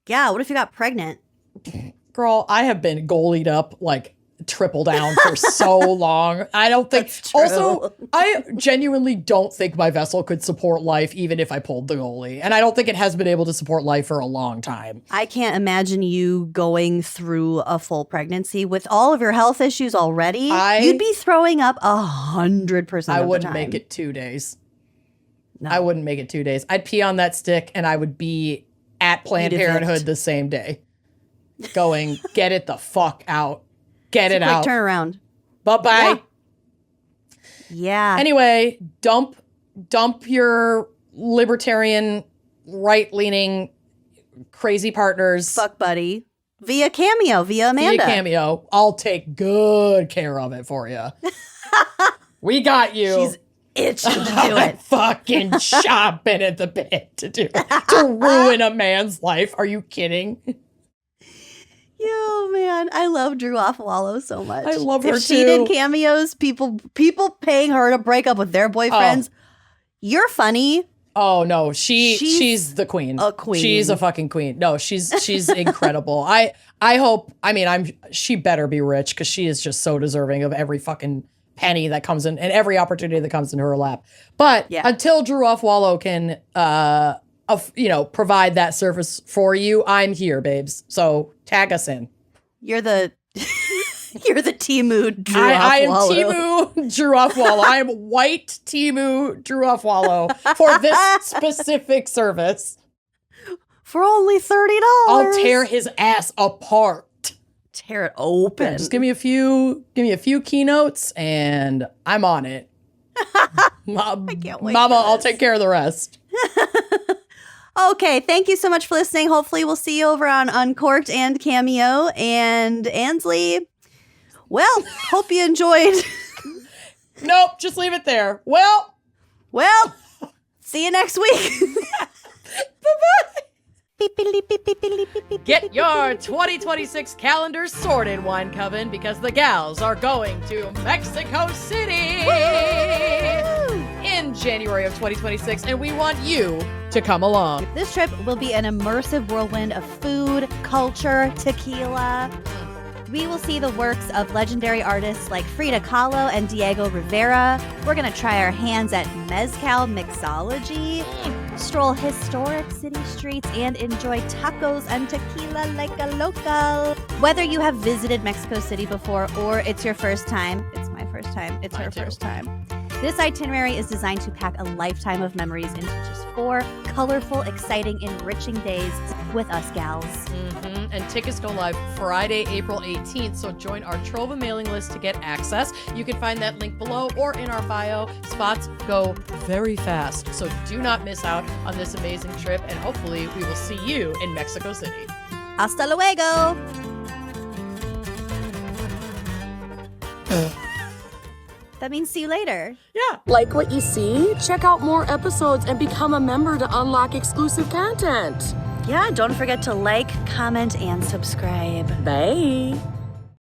Yeah, what if you got pregnant? Girl, I have been goalied up like triple down for so long. I don't think. Also, I genuinely don't think my vessel could support life even if I pulled the goalie. And I don't think it has been able to support life for a long time. I can't imagine you going through a full pregnancy with all of your health issues already. You'd be throwing up 100%. I wouldn't make it 2 days. No. I wouldn't make it 2 days. I'd pee on that stick and I would be at Planned Parenthood the same day. Going, get it the fuck out. Get it out. Turn around. Bye-bye. Yeah. Anyway, dump your libertarian, right-leaning, crazy partners. Fuck buddy. Via Cameo, via Amanda. Via Cameo. I'll take good care of it for you. We got you. itching to do it. Fucking chomping at the bit to do it. To ruin a man's life. Are you kidding? Yo, man, I love Drew Offwallow so much. I love her if she too. did cameos, people paying her to break up with their boyfriends. You're funny. Oh no, she's the queen. A queen. She's a fucking queen. No, she's incredible. I hope. I mean, she better be rich because she is just so deserving of every fucking penny that comes in and every opportunity that comes into her lap. But until Drew Offwallow can, provide that service for you, I'm here, babes. So tag us in. You're the Temu Drew Offwallow. I am Temu Drew Offwallow. I am white Temu Drew Offwallow for this specific service. For only $30. I'll tear his ass apart. Tear it open. Yeah, just give me a few keynotes and I'm on it. I can't wait. Mama, I'll take care of the rest. Okay, thank you so much for listening. Hopefully we'll see you over on Uncorked and Cameo. And Ansley, well, hope you enjoyed. Nope, just leave it there. Well, see you next week. bye-bye. Get your 2026 calendar sorted, Wine Coven, because the gals are going to Mexico City in January of 2026, and we want you to come along. This trip will be an immersive whirlwind of food, culture, tequila. We will see the works of legendary artists like Frida Kahlo and Diego Rivera. We're going to try our hands at mezcal mixology, stroll historic city streets, and enjoy tacos and tequila like a local. Whether you have visited Mexico City before or it's your first time, it's my first time, it's her first time. This itinerary is designed to pack a lifetime of memories into just 4 colorful, exciting, enriching days with us gals. And tickets go live Friday, April 18th, so join our Trova mailing list to get access. You can find that link below or in our bio. Spots go very fast, so do not miss out on this amazing trip, and hopefully we will see you in Mexico City. Hasta luego! That means see you later. Yeah. Like what you see? Check out more episodes and become a member to unlock exclusive content. Yeah, don't forget to like, comment, and subscribe. Bye.